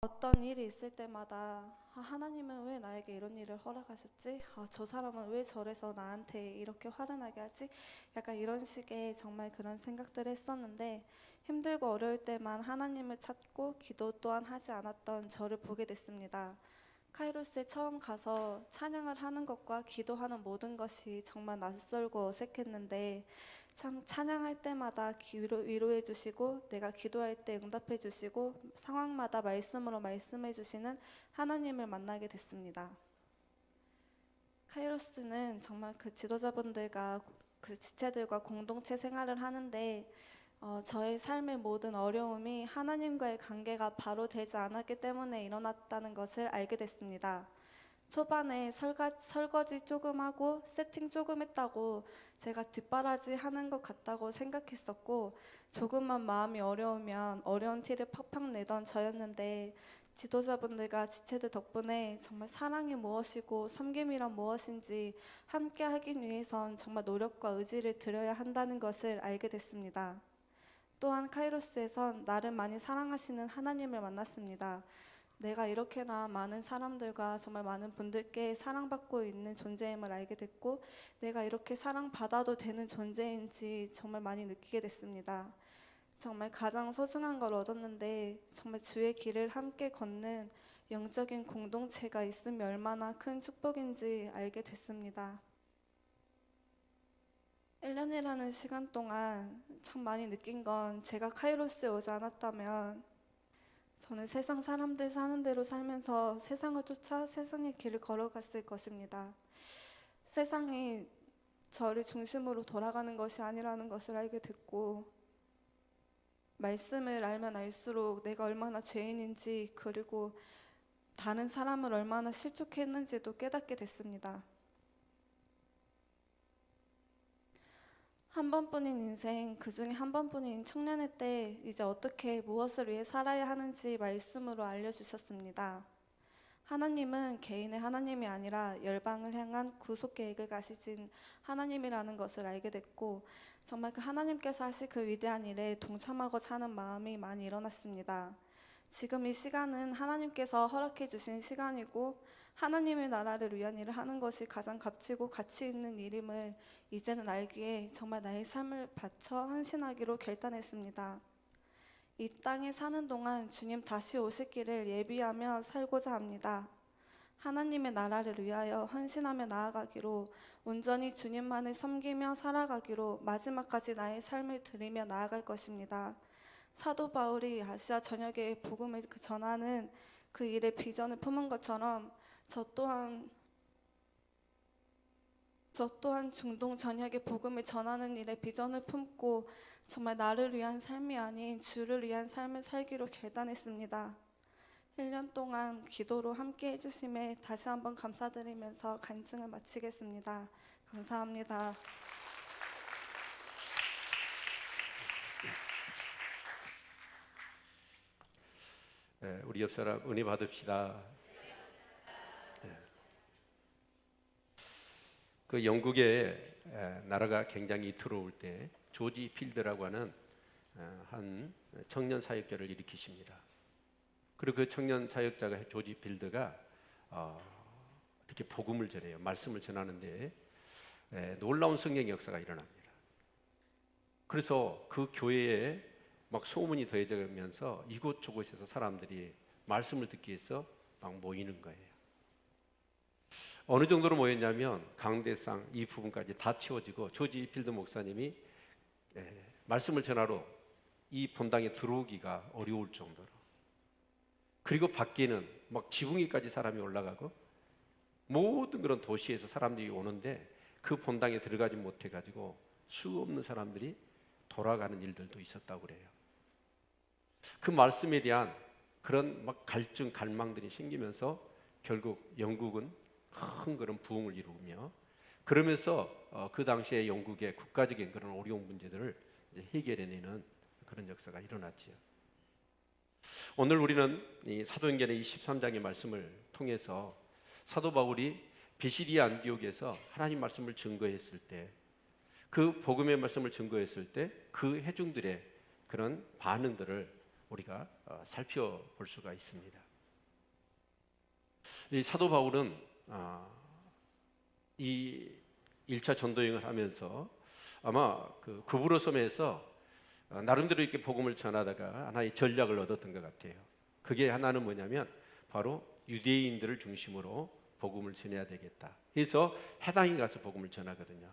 어떤 일이 있을 때마다 하나님은 왜 나에게 이런 일을 허락하셨지? 저 사람은 왜 저래서 나한테 이렇게 화를 나게 하지? 약간 이런 식의 정말 그런 생각들을 했었는데, 힘들고 어려울 때만 하나님을 찾고 기도 또한 하지 않았던 저를 보게 됐습니다. 카이로스에 처음 가서 찬양을 하는 것과 기도하는 모든 것이 정말 낯설고 어색했는데, 참 찬양할 때마다 위로해 주시고, 내가 기도할 때 응답해 주시고, 상황마다 말씀으로 말씀해 주시는 하나님을 만나게 됐습니다. 카이로스는 정말 그 지도자분들과 그 지체들과 공동체 생활을 하는데, 저의 삶의 모든 어려움이 하나님과의 관계가 바로 되지 않았기 때문에 일어났다는 것을 알게 됐습니다. 초반에 설거지 조금 하고 세팅 조금 했다고 제가 뒷바라지 하는 것 같다고 생각했었고, 조금만 마음이 어려우면 어려운 티를 팍팍 내던 저였는데, 지도자분들과 지체들 덕분에 정말 사랑이 무엇이고 섬김이란 무엇인지 함께 하기 위해선 정말 노력과 의지를 들여야 한다는 것을 알게 됐습니다. 또한 카이로스에선 나를 많이 사랑하시는 하나님을 만났습니다. 내가 이렇게나 많은 사람들과 정말 많은 분들께 사랑받고 있는 존재임을 알게 됐고, 내가 이렇게 사랑받아도 되는 존재인지 정말 많이 느끼게 됐습니다. 정말 가장 소중한 걸 얻었는데, 정말 주의 길을 함께 걷는 영적인 공동체가 있음이 얼마나 큰 축복인지 알게 됐습니다. 1년이라는 시간 동안 참 많이 느낀 건, 제가 카이로스에 오지 않았다면 저는 세상 사람들 사는 대로 살면서 세상을 쫓아 세상의 길을 걸어갔을 것입니다. 세상이 저를 중심으로 돌아가는 것이 아니라는 것을 알게 됐고, 말씀을 알면 알수록 내가 얼마나 죄인인지, 그리고 다른 사람을 얼마나 실족했는지도 깨닫게 됐습니다. 한 번뿐인 인생, 그 중에 한 번뿐인 청년의 때 이제 어떻게 무엇을 위해 살아야 하는지 말씀으로 알려주셨습니다. 하나님은 개인의 하나님이 아니라 열방을 향한 구속 계획을 가지신 하나님이라는 것을 알게 됐고, 정말 그 하나님께서 하실 그 위대한 일에 동참하고자 하는 마음이 많이 일어났습니다. 지금 이 시간은 하나님께서 허락해 주신 시간이고, 하나님의 나라를 위한 일을 하는 것이 가장 값지고 가치 있는 일임을 이제는 알기에 정말 나의 삶을 바쳐 헌신하기로 결단했습니다. 이 땅에 사는 동안 주님 다시 오실 길을 예비하며 살고자 합니다. 하나님의 나라를 위하여 헌신하며 나아가기로, 온전히 주님만을 섬기며 살아가기로 마지막까지 나의 삶을 드리며 나아갈 것입니다. 사도 바울이 아시아 전역에 복음을 전하는 그 일의 비전을 품은 것처럼, 저 또한 중동 전역에 복음을 전하는 일의 비전을 품고 정말 나를 위한 삶이 아닌 주를 위한 삶을 살기로 결단했습니다. 1년 동안 기도로 함께 해주심에 다시 한번 감사드리면서 간증을 마치겠습니다. 감사합니다. 우리 옆 사람 은혜 받읍시다. 그 영국의 나라가 굉장히 들어올 때 조지 필드라고 하는 한 청년 사역자를 일으키십니다. 그리고 그 청년 사역자가 조지 필드가 이렇게 복음을 전해요. 말씀을 전하는데 놀라운 성령 역사가 일어납니다. 그래서 그 교회에 막 소문이 더해지면서 이곳저곳에서 사람들이 말씀을 듣기 위해서 막 모이는 거예요. 어느 정도로 모였냐면 강대상 이 부분까지 다 채워지고 조지 필드 목사님이 말씀을 전하러 이 본당에 들어오기가 어려울 정도로, 그리고 밖에는 막 지붕 위까지 사람이 올라가고 모든 그런 도시에서 사람들이 오는데 그 본당에 들어가지 못해가지고 수 없는 사람들이 돌아가는 일들도 있었다고 그래요. 그 말씀에 대한 그런 막 갈증, 갈망들이 생기면서 결국 영국은 큰 그런 부흥을 이루며, 그러면서 그 당시에 영국의 국가적인 그런 어려운 문제들을 이제 해결해내는 그런 역사가 일어났지요. 오늘 우리는 이 사도행전의 23장의 말씀을 통해서 사도 바울이 비시디아 안디옥에서 하나님 말씀을 증거했을 때, 그 복음의 말씀을 증거했을 때 그 회중들의 그런 반응들을 우리가 살펴볼 수가 있습니다. 이 사도 바울은 이 1차 전도여행을 하면서 아마 그 구브로 섬에서 나름대로 이렇게 복음을 전하다가 하나의 전략을 얻었던 것 같아요. 그게 하나는 뭐냐면 바로 유대인들을 중심으로 복음을 전해야 되겠다. 그래서 해당에 가서 복음을 전하거든요.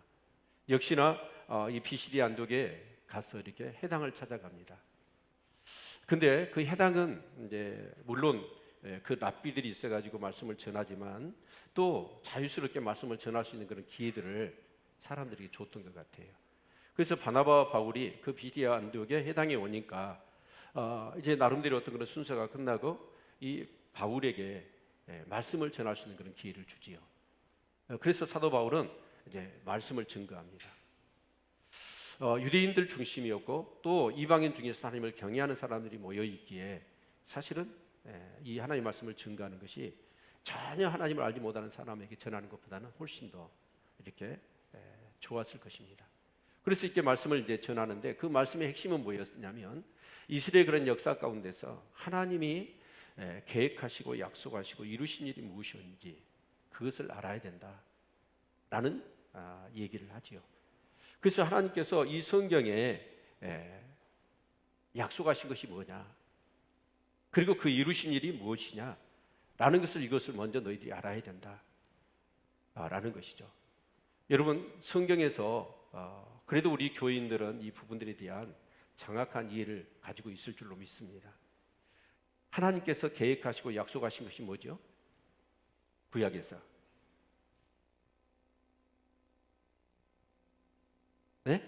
역시나 이 피시디 안독에 가서 이렇게 해당을 찾아갑니다. 근데 그 해당은 이제 물론 그 랍비들이 있어가지고 말씀을 전하지만 또 자유스럽게 말씀을 전할 수 있는 그런 기회들을 사람들에게 줬던 것 같아요. 그래서 바나바와 바울이 그 비디아 안디옥에 해당에 오니까 이제 나름대로 어떤 그런 순서가 끝나고 이 바울에게 말씀을 전할 수 있는 그런 기회를 주지요. 그래서 사도 바울은 이제 말씀을 증거합니다. 유대인들 중심이었고 또 이방인 중에서 하나님을 경외하는 사람들이 모여 있기에 사실은 이 하나님의 말씀을 증거하는 것이 전혀 하나님을 알지 못하는 사람에게 전하는 것보다는 훨씬 더 이렇게 좋았을 것입니다. 그래서 이렇게 말씀을 이제 전하는데 그 말씀의 핵심은 뭐였냐면 이스라엘의 그런 역사 가운데서 하나님이 계획하시고 약속하시고 이루신 일이 무엇인지 그것을 알아야 된다라는 얘기를 하지요. 그래서 하나님께서 이 성경에 약속하신 것이 뭐냐, 그리고 그 이루신 일이 무엇이냐 라는 것을 이것을 먼저 너희들이 알아야 된다라는 것이죠. 여러분, 성경에서 그래도 우리 교인들은 이 부분들에 대한 정확한 이해를 가지고 있을 줄로 믿습니다. 하나님께서 계획하시고 약속하신 것이 뭐죠? 구약에서 네?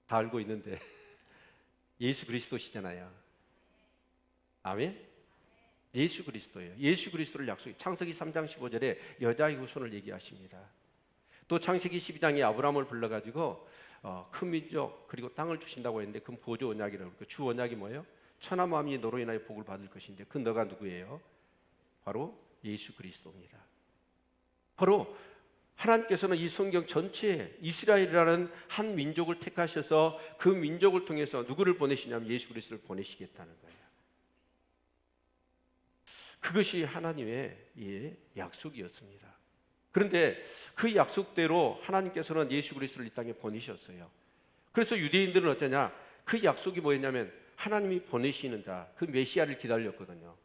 다 알고 있는데 예수 그리스도시잖아요. 아멘? 예수 그리스도예요. 예수 그리스도를 약속해. 창세기 3장 15절에 여자의 후손을 얘기하십니다. 또 창세기 12장에 아브라함을 불러가지고 큰 민족 그리고 땅을 주신다고 했는데 그건 보조 언약이라고 그러고 주 언약이 뭐예요? 천하 만민이 너로 인하여 복을 받을 것인데 그 너가 누구예요? 바로 예수 그리스도입니다. 바로 하나님께서는 이 성경 전체에 이스라엘이라는 한 민족을 택하셔서 그 민족을 통해서 누구를 보내시냐면 예수 그리스도를 보내시겠다는 거예요. 그것이 하나님의 약속이었습니다. 그런데 그 약속대로 하나님께서는 예수 그리스도를 이 땅에 보내셨어요. 그래서 유대인들은 어쩌냐? 그 약속이 뭐였냐면 하나님이 보내시는 자, 그 메시아를 기다렸거든요.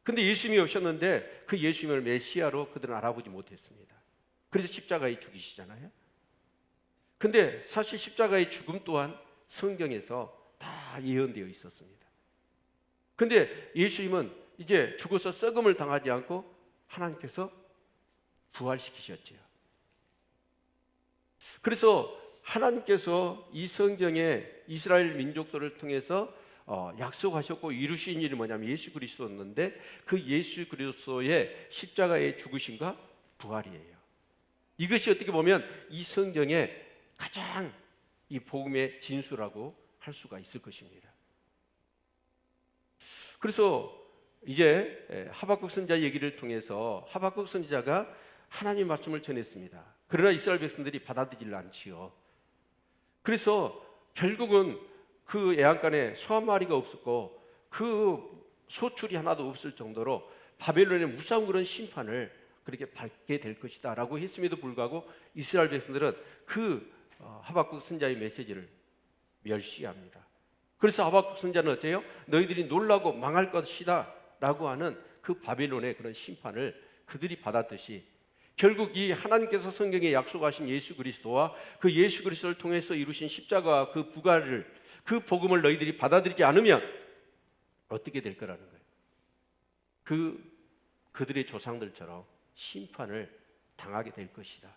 근데 예수님이 오셨는데 그 예수님을 메시아로 그들은 알아보지 못했습니다. 그래서 십자가에 죽이시잖아요. 근데 사실 십자가의 죽음 또한 성경에서 다 예언되어 있었습니다. 근데 예수님은 이제 죽어서 썩음을 당하지 않고 하나님께서 부활시키셨지요. 그래서 하나님께서 이 성경에 이스라엘 민족들을 통해서 약속하셨고 이루신 일이 뭐냐면 예수 그리스도였는데 그 예수 그리스도의 십자가의 죽으심과 부활이에요. 이것이 어떻게 보면 이 성경의 가장 이 복음의 진수라고 할 수가 있을 것입니다. 그래서 이제 하박국 선지자 얘기를 통해서 하박국 선지자가 하나님 말씀을 전했습니다. 그러나 이스라엘 백성들이 받아들이지 않지요. 그래서 결국은 그 애완간에 소 한 마리가 없었고 그 소출이 하나도 없을 정도로 바벨론의 무서운 그런 심판을 그렇게 받게 될 것이다 라고 했음에도 불구하고 이스라엘 백성들은 그 하박국 선지자의 메시지를 멸시합니다. 그래서 하박국 선지자는 어때요? 너희들이 놀라고 망할 것이다 라고 하는 그 바벨론의 그런 심판을 그들이 받았듯이 결국 이 하나님께서 성경에 약속하신 예수 그리스도와 그 예수 그리스도를 통해서 이루신 십자가와 그 부활을, 그 복음을 너희들이 받아들이지 않으면 어떻게 될 거라는 거예요. 그들의 조상들처럼 심판을 당하게 될 것이다.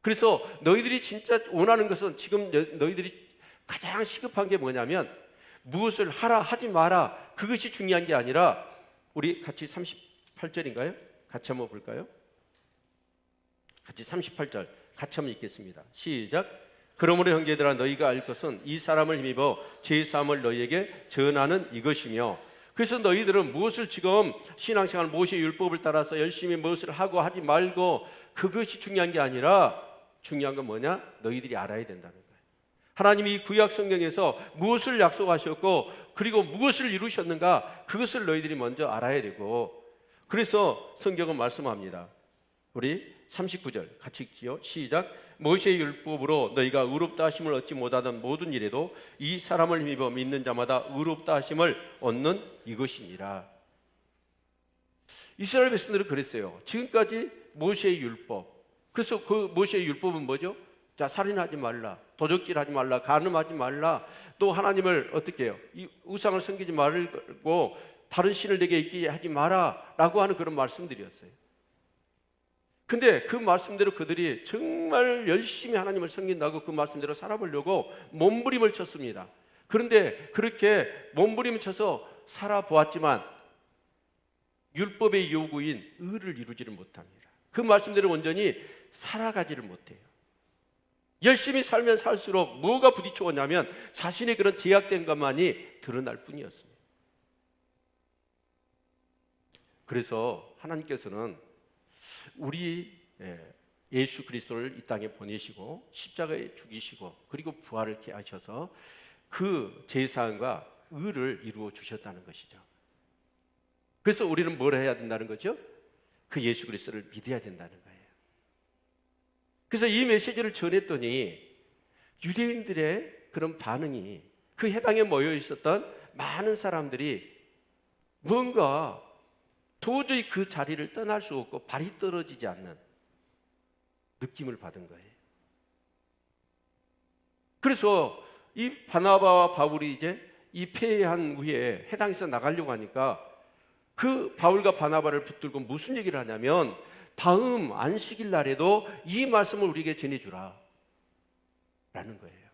그래서 너희들이 진짜 원하는 것은 지금 너희들이 가장 시급한 게 뭐냐면 무엇을 하라 하지 마라 그것이 중요한 게 아니라 우리 같이 38절인가요? 같이 한번 볼까요? 같이 38절 같이 한번 읽겠습니다. 시작. 그러므로 형제들아 너희가 알 것은 이 사람을 힘입어 제사함을 너희에게 전하는 이것이며 그래서 너희들은 무엇을 지금 신앙생활 모세의 율법을 따라서 열심히 무엇을 하고 하지 말고 그것이 중요한 게 아니라 중요한 건 뭐냐? 너희들이 알아야 된다는 거예요. 하나님이 구약 성경에서 무엇을 약속하셨고 그리고 무엇을 이루셨는가, 그것을 너희들이 먼저 알아야 되고, 그래서 성경은 말씀합니다. 우리 39절 같이 읽지요. 시작. 모세의 율법으로 너희가 의롭다 하심을 얻지 못하던 모든 일에도 이 사람을 힘입어 믿는 자마다 의롭다 하심을 얻는 이것이니라. 이스라엘 백성들은 그랬어요. 지금까지 모세의 율법. 그래서 그 모세의 율법은 뭐죠? 자, 살인하지 말라, 도적질하지 말라, 간음하지 말라, 또 하나님을 어떻게 해요? 이 우상을 섬기지 말고 다른 신을 내게 있게 하지 마라 라고 하는 그런 말씀들이었어요. 근데 그 말씀대로 그들이 정말 열심히 하나님을 섬긴다고 그 말씀대로 살아보려고 몸부림을 쳤습니다. 그런데 그렇게 몸부림을 쳐서 살아보았지만 율법의 요구인 의를 이루지를 못합니다. 그 말씀대로 온전히 살아가지를 못해요. 열심히 살면 살수록 뭐가 부딪혀 오냐면 자신의 그런 제약된 것만이 드러날 뿐이었습니다. 그래서 하나님께서는 우리 예수 그리스도를 이 땅에 보내시고 십자가에 죽이시고 그리고 부활을 하셔서 그 제사함과 의를 이루어 주셨다는 것이죠. 그래서 우리는 뭘 해야 된다는 거죠? 그 예수 그리스도를 믿어야 된다는 거예요. 그래서 이 메시지를 전했더니 유대인들의 그런 반응이, 그 해당에 모여 있었던 많은 사람들이 뭔가 도저히 그 자리를 떠날 수 없고 발이 떨어지지 않는 느낌을 받은 거예요. 그래서 이 바나바와 바울이 이제 이 폐해한 후에 해당에서 나가려고 하니까 그 바울과 바나바를 붙들고 무슨 얘기를 하냐면 다음 안식일 날에도 이 말씀을 우리에게 전해주라 라는 거예요.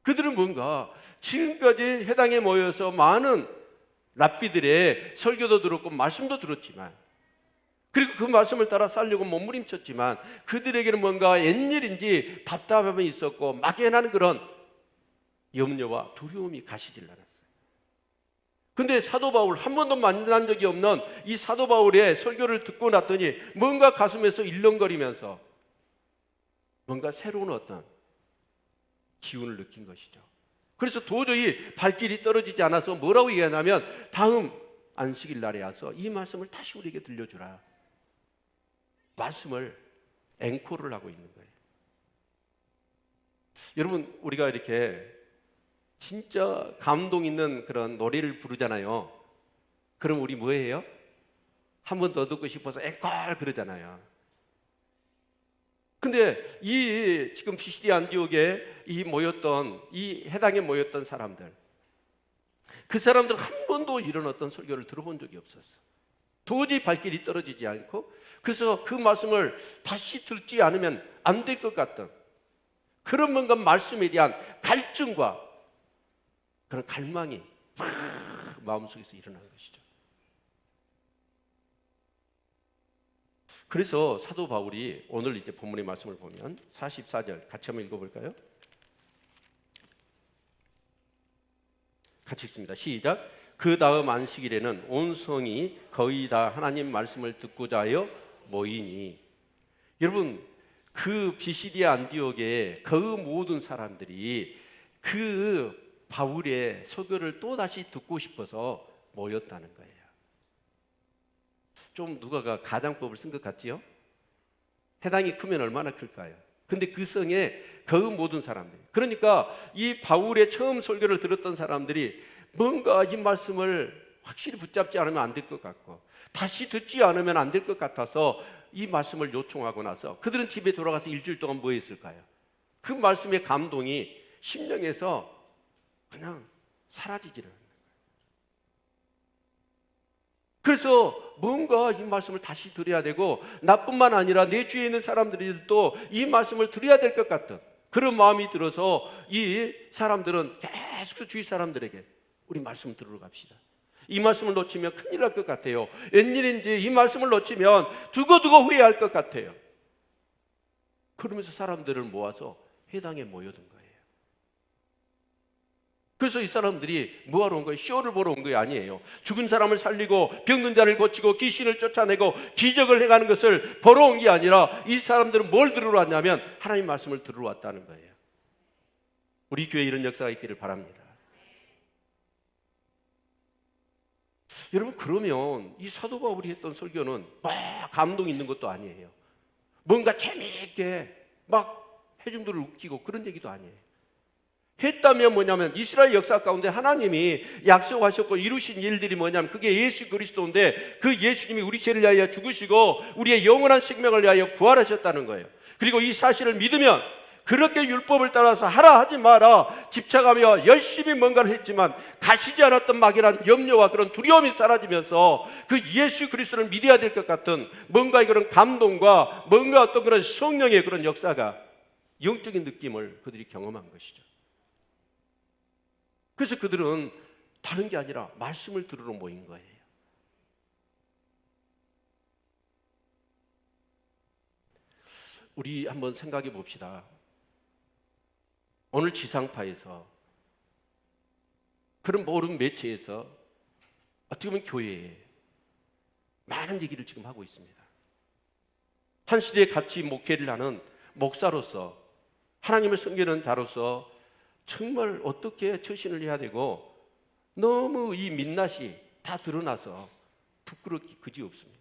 그들은 뭔가 지금까지 해당에 모여서 많은 랍비들의 설교도 들었고 말씀도 들었지만, 그리고 그 말씀을 따라 살려고 몸부림쳤지만 그들에게는 뭔가 옛일인지 답답함이 있었고 막연한 그런 염려와 두려움이 가시질 않았어요. 근데 사도 바울, 한 번도 만난 적이 없는 이 사도 바울의 설교를 듣고 났더니 뭔가 가슴에서 일렁거리면서 뭔가 새로운 어떤 기운을 느낀 것이죠. 그래서 도저히 발길이 떨어지지 않아서 뭐라고 얘기하냐면 다음 안식일 날에 와서 이 말씀을 다시 우리에게 들려주라. 말씀을 앵콜을 하고 있는 거예요. 여러분, 우리가 이렇게 진짜 감동 있는 그런 노래를 부르잖아요. 그럼 우리 뭐예요? 한 번 더 듣고 싶어서 앵콜 그러잖아요. 근데 이 지금 피시디 안디옥에 이 해당에 모였던 사람들, 그 사람들은 한 번도 이런 어떤 설교를 들어본 적이 없었어. 도저히 발길이 떨어지지 않고, 그래서 그 말씀을 다시 듣지 않으면 안 될 것 같던 그런 뭔가 말씀에 대한 갈증과 그런 갈망이 마음속에서 일어난 것이죠. 그래서 사도 바울이 오늘 이제 본문의 말씀을 보면 44절 같이 한번 읽어볼까요? 같이 읽습니다. 시작. 그 다음 안식일에는 온 성이 거의 다 하나님 말씀을 듣고자 하여 모이니. 여러분, 그 비시디아 안디옥의 그 모든 사람들이 그 바울의 설교를 또 다시 듣고 싶어서 모였다는 거예요. 좀 누가가 가장법을 쓴 것 같지요? 해당이 크면 얼마나 클까요? 근데 그 성에 그 모든 사람들, 그러니까 이 바울의 처음 설교를 들었던 사람들이 뭔가 이 말씀을 확실히 붙잡지 않으면 안 될 것 같고 다시 듣지 않으면 안 될 것 같아서 이 말씀을 요청하고 나서 그들은 집에 돌아가서 일주일 동안 뭐 했을까요? 그 말씀의 감동이 심령에서 그냥 사라지지를 않는 거예요. 그래서 뭔가 이 말씀을 다시 들어야 되고 나뿐만 아니라 내 주위에 있는 사람들도 이 말씀을 들어야 될 것 같은 그런 마음이 들어서 이 사람들은 계속 주위 사람들에게 우리 말씀 들으러 갑시다. 이 말씀을 놓치면 큰일 날 것 같아요. 웬일인지 이 말씀을 놓치면 두고두고 후회할 것 같아요. 그러면서 사람들을 모아서 회당에 모여든 거예요. 그래서 이 사람들이 뭐하러 온 거예요? 쇼를 보러 온 게 아니에요. 죽은 사람을 살리고 병든 자를 고치고 귀신을 쫓아내고 기적을 해가는 것을 보러 온 게 아니라 이 사람들은 뭘 들으러 왔냐면 하나님 말씀을 들으러 왔다는 거예요. 우리 교회에 이런 역사가 있기를 바랍니다. 여러분, 그러면 이 사도 바울이 했던 설교는 막 감동 있는 것도 아니에요. 뭔가 재미있게 막 회중들을 웃기고 그런 얘기도 아니에요. 했다면 뭐냐면 이스라엘 역사 가운데 하나님이 약속하셨고 이루신 일들이 뭐냐면 그게 예수 그리스도인데, 그 예수님이 우리 죄를 위하여 죽으시고 우리의 영원한 생명을 위하여 부활하셨다는 거예요. 그리고 이 사실을 믿으면 그렇게 율법을 따라서 하라 하지 마라 집착하며 열심히 뭔가를 했지만 가시지 않았던 막연한 염려와 그런 두려움이 사라지면서 그 예수 그리스도를 믿어야 될 것 같은 뭔가 그런 감동과 뭔가 어떤 그런 성령의 그런 역사가, 영적인 느낌을 그들이 경험한 것이죠. 그래서 그들은 다른 게 아니라 말씀을 들으러 모인 거예요. 우리 한번 생각해 봅시다. 오늘 지상파에서, 그런 모든 매체에서 어떻게 보면 교회에 많은 얘기를 지금 하고 있습니다. 한 시대에 같이 목회를 하는 목사로서, 하나님을 섬기는 자로서 정말 어떻게 처신을 해야 되고, 너무 이 민낯이 다 드러나서 부끄럽기 그지없습니다.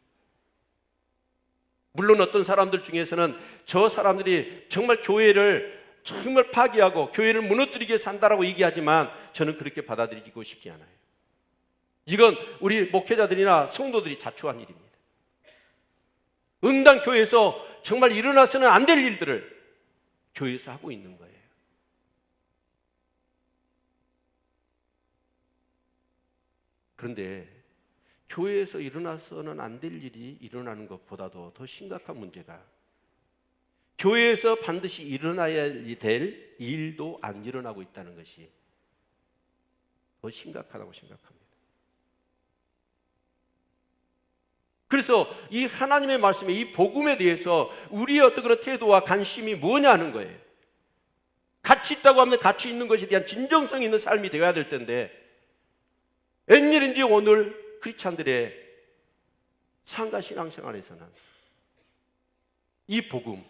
물론 어떤 사람들 중에서는 저 사람들이 정말 교회를 정말 파괴하고 교회를 무너뜨리게 산다라고 얘기하지만 저는 그렇게 받아들이고 싶지 않아요. 이건 우리 목회자들이나 성도들이 자초한 일입니다. 응당 교회에서 정말 일어나서는 안 될 일들을 교회에서 하고 있는 거예요. 그런데 교회에서 일어나서는 안 될 일이 일어나는 것보다도 더 심각한 문제가, 교회에서 반드시 일어나야 될 일도 안 일어나고 있다는 것이 더 심각하다고 생각합니다. 그래서 이 하나님의 말씀에, 이 복음에 대해서 우리의 어떤 그런 태도와 관심이 뭐냐는 거예요. 가치 있다고 하면 가치 있는 것에 대한 진정성 있는 삶이 되어야 될 텐데, 웬일인지 오늘 크리스찬들의 상가 신앙생활에서는 이 복음,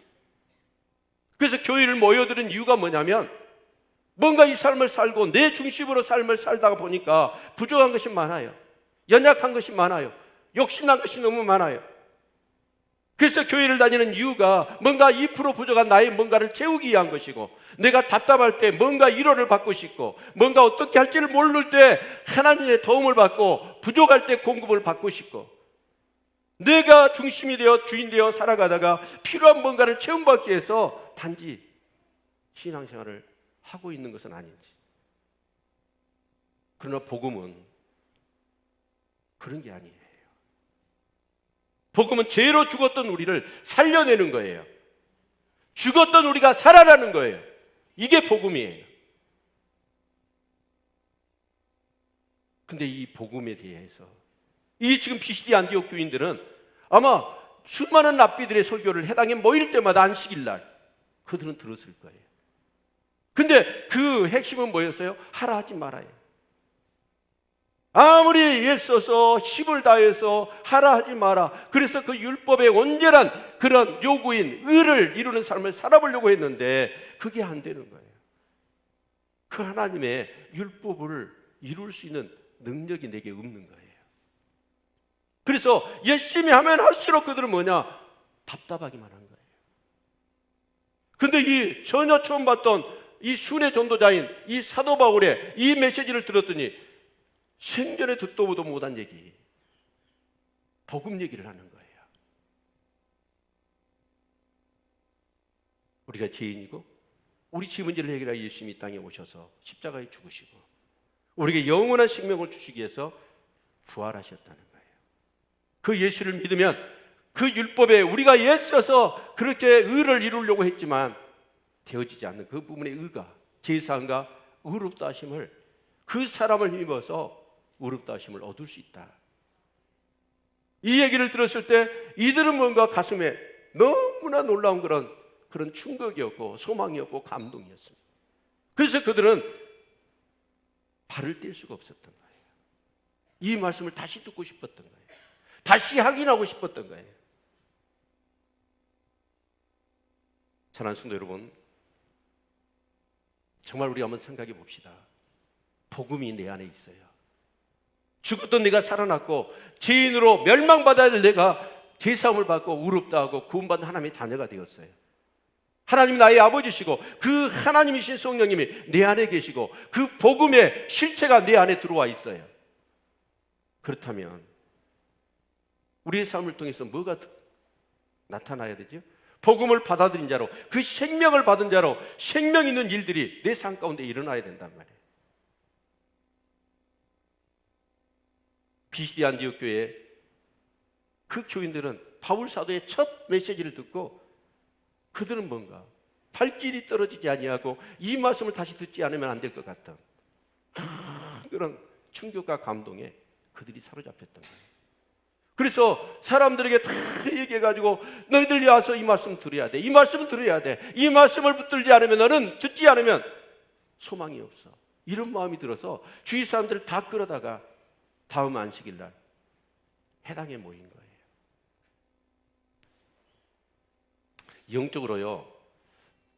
그래서 교회를 모여드는 이유가 뭐냐면 뭔가 이 삶을 살고 내 중심으로 삶을 살다가 보니까 부족한 것이 많아요. 연약한 것이 많아요. 욕심난 것이 너무 많아요. 그래서 교회를 다니는 이유가 뭔가 2% 부족한 나의 뭔가를 채우기 위한 것이고, 내가 답답할 때 뭔가 위로를 받고 싶고, 뭔가 어떻게 할지를 모를 때 하나님의 도움을 받고, 부족할 때 공급을 받고 싶고, 내가 중심이 되어 주인 되어 살아가다가 필요한 뭔가를 체험받기 위해서 단지 신앙생활을 하고 있는 것은 아닌지. 그러나 복음은 그런 게 아니에요. 복음은 죄로 죽었던 우리를 살려내는 거예요. 죽었던 우리가 살아나는 거예요. 이게 복음이에요. 근데 이 복음에 대해서 이 지금 비시디 안디옥 교인들은 아마 수많은 랍비들의 설교를 해당에 모일 때마다 안식일날 그들은 들었을 거예요. 근데 그 핵심은 뭐였어요? 하라 하지 말아요. 아무리 애써서 힘을 다해서 하라 하지 마라, 그래서 그 율법의 온전한 그런 요구인 의를 이루는 삶을 살아보려고 했는데 그게 안 되는 거예요. 그 하나님의 율법을 이룰 수 있는 능력이 내게 없는 거예요. 그래서 열심히 하면 할수록 그들은 뭐냐? 답답하기만 한 거예요. 근데 이 전혀 처음 봤던 이 순회 전도자인 이 사도 바울의 이 메시지를 들었더니 생전에 듣도 보도 못한 얘기, 복음 얘기를 하는 거예요. 우리가 죄인이고 우리 죄 문제를 해결하여 예수님이 이 땅에 오셔서 십자가에 죽으시고 우리에게 영원한 생명을 주시기 위해서 부활하셨다는 거예요. 그 예수를 믿으면 그 율법에 우리가 애써서 그렇게 의를 이루려고 했지만 되어지지 않는 그 부분의 의가, 제사함과 의롭다 하심을, 그 사람을 힘입어서 의롭다 하심을 얻을 수 있다. 이 얘기를 들었을 때 이들은 뭔가 가슴에 너무나 놀라운 그런 충격이었고 소망이었고 감동이었습니다. 그래서 그들은 발을 뗄 수가 없었던 거예요. 이 말씀을 다시 듣고 싶었던 거예요. 다시 확인하고 싶었던 거예요. 사랑하는 성도 여러분, 정말 우리 한번 생각해 봅시다. 복음이 내 안에 있어요. 죽었던 내가 살아났고 죄인으로 멸망받아야 될 내가 죄사함을 받고 의롭다 하고 구원받은 하나님의 자녀가 되었어요. 하나님이 나의 아버지시고 그 하나님이신 성령님이 내 안에 계시고 그 복음의 실체가 내 안에 들어와 있어요. 그렇다면 우리의 삶을 통해서 뭐가 나타나야 되죠? 복음을 받아들인 자로, 그 생명을 받은 자로 생명 있는 일들이 내 삶 가운데 일어나야 된단 말이에요. 비시디 안디옥 교회 그 교인들은 바울 사도의 첫 메시지를 듣고 그들은 뭔가 발길이 떨어지지 아니하고 이 말씀을 다시 듣지 않으면 안 될 것 같던 그런 충격과 감동에 그들이 사로잡혔단 말이에요. 그래서 사람들에게 다 얘기해가지고 너희들 와서 이 말씀 들어야 돼. 이 말씀을 들어야 돼. 이 말씀을 붙들지 않으면 너는 듣지 않으면 소망이 없어. 이런 마음이 들어서 주위 사람들을 다 끌어다가 다음 안식일 날 해당에 모인 거예요. 영적으로요,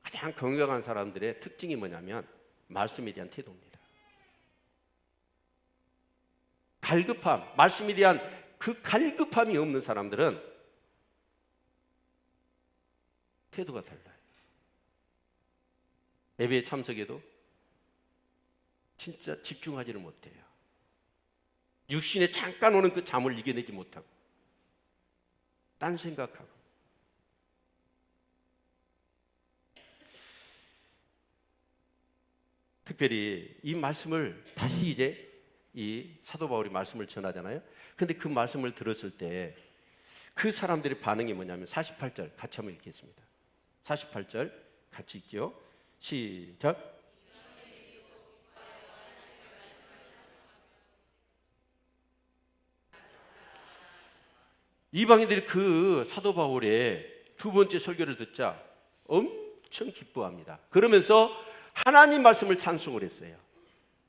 가장 건강한 사람들의 특징이 뭐냐면 말씀에 대한 태도입니다. 갈급함, 말씀에 대한 그 갈급함이 없는 사람들은 태도가 달라요. 예배에 참석해도 진짜 집중하지를 못해요. 육신에 잠깐 오는 그 잠을 이겨내지 못하고 딴 생각하고. 특별히 이 말씀을 다시 이제 이 사도 바울이 말씀을 전하잖아요. 근데 그 말씀을 들었을 때 그 사람들의 반응이 뭐냐면 48절 같이 한번 읽겠습니다. 48절 같이 읽죠. 시작. 이방인들이 그 사도 바울의 두 번째 설교를 듣자 엄청 기뻐합니다. 그러면서 하나님 말씀을 찬송을 했어요.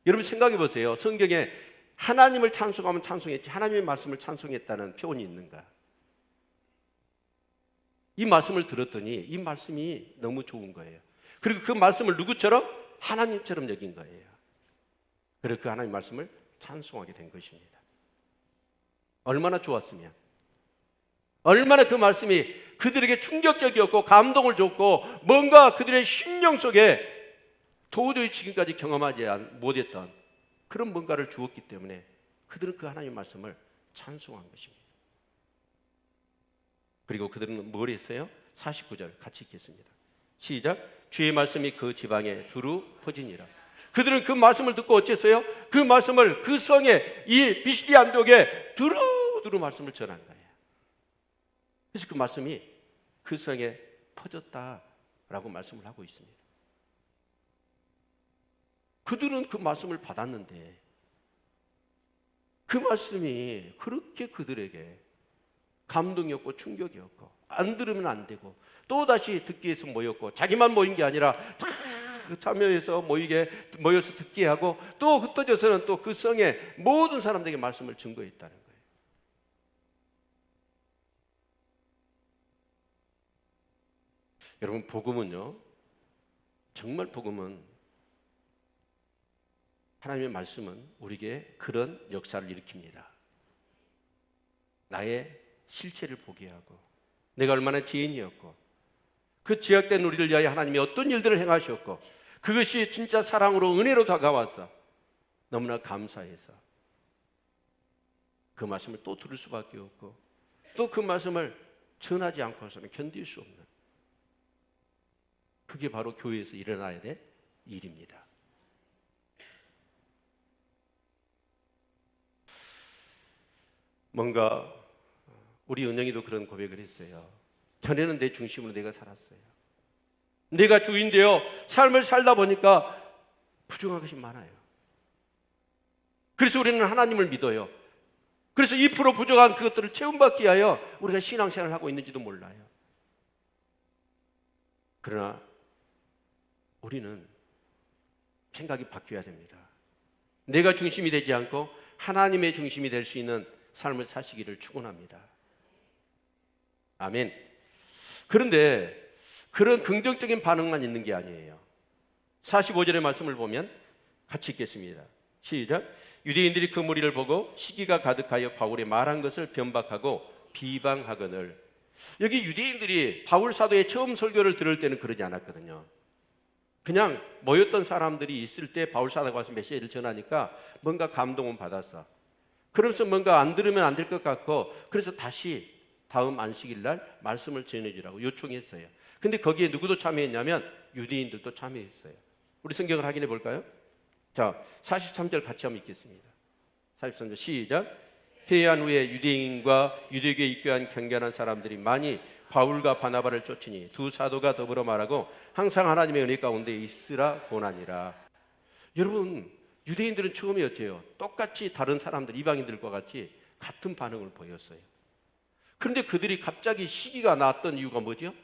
여러분 생각해 보세요. 성경에 하나님을 찬송하면 찬송했지 하나님의 말씀을 찬송했다는 표현이 있는가? 이 말씀을 들었더니 이 말씀이 너무 좋은 거예요. 그리고 그 말씀을 누구처럼? 하나님처럼 여긴 거예요. 그리고 그 하나님 말씀을 찬송하게 된 것입니다. 얼마나 좋았으면, 얼마나 그 말씀이 그들에게 충격적이었고 감동을 줬고 뭔가 그들의 심령 속에 도저히 지금까지 경험하지 못했던 그런 뭔가를 주었기 때문에 그들은 그 하나님의 말씀을 찬송한 것입니다. 그리고 그들은 뭘 했어요? 49절 같이 읽겠습니다. 시작. 주의 말씀이 그 지방에 두루 퍼지니라. 그들은 그 말씀을 듣고 어쨌어요? 그 말씀을 그 성에 이 비시디 안디옥에 두루두루 말씀을 전한 거예요. 그래서 그 말씀이 그 성에 퍼졌다라고 말씀을 하고 있습니다. 그들은 그 말씀을 받았는데 그 말씀이 그렇게 그들에게 감동이었고 충격이었고 안 들으면 안 되고 또다시 듣기 위해서 모였고 자기만 모인 게 아니라 다 참여해서 모여서 듣게 하고 또 흩어져서는 또 그 성에 모든 사람들에게 말씀을 증거했다는 거예요. 여러분 복음은요, 정말 복음은 하나님의 말씀은 우리에게 그런 역사를 일으킵니다. 나의 실체를 보게 하고 내가 얼마나 죄인이었고 그 죄악된 우리를 위하여 하나님이 어떤 일들을 행하셨고 그것이 진짜 사랑으로 은혜로 다가와서 너무나 감사해서 그 말씀을 또 들을 수밖에 없고 또 그 말씀을 전하지 않고서는 견딜 수 없는, 그게 바로 교회에서 일어나야 될 일입니다. 뭔가 우리 은영이도 그런 고백을 했어요. 전에는 내 중심으로 내가 살았어요. 내가 주인 되어 삶을 살다 보니까 부족한 것이 많아요. 그래서 우리는 하나님을 믿어요. 그래서 2% 부족한 그것들을 채움받기 위하여 우리가 신앙생활을 하고 있는지도 몰라요. 그러나 우리는 생각이 바뀌어야 됩니다. 내가 중심이 되지 않고 하나님의 중심이 될 수 있는 삶을 사시기를 축원합니다. 아멘. 그런데 그런 긍정적인 반응만 있는 게 아니에요. 45절의 말씀을 보면 같이 읽겠습니다. 시작. 유대인들이 그 무리를 보고 시기가 가득하여 바울의 말한 것을 변박하고 비방하거늘. 여기 유대인들이 바울 사도의 처음 설교를 들을 때는 그러지 않았거든요. 그냥 모였던 사람들이 있을 때 바울 사도가 와서 메시지를 전하니까 뭔가 감동은 받았어. 그러면서 뭔가 안 들으면 안 될 것 같고, 그래서 다시 다음 안식일 날 말씀을 전해주라고 요청했어요. 근데 거기에 누구도 참여했냐면 유대인들도 참여했어요. 우리 성경을 확인해 볼까요? 자, 43절 같이 한번 읽겠습니다. 43절 시작. 회의한 후에 유대인과 유대교에 입교한 경건한 사람들이 많이 바울과 바나바를 쫓으니 두 사도가 더불어 말하고 항상 하나님의 은혜 가운데 있으라 고나니라. 여러분, 유대인들은 처음에 어째요? 똑같이 다른 사람들, 이방인들과 같이 같은 반응을 보였어요. 그런데 그들이 갑자기 시기가 났던 이유가 뭐죠?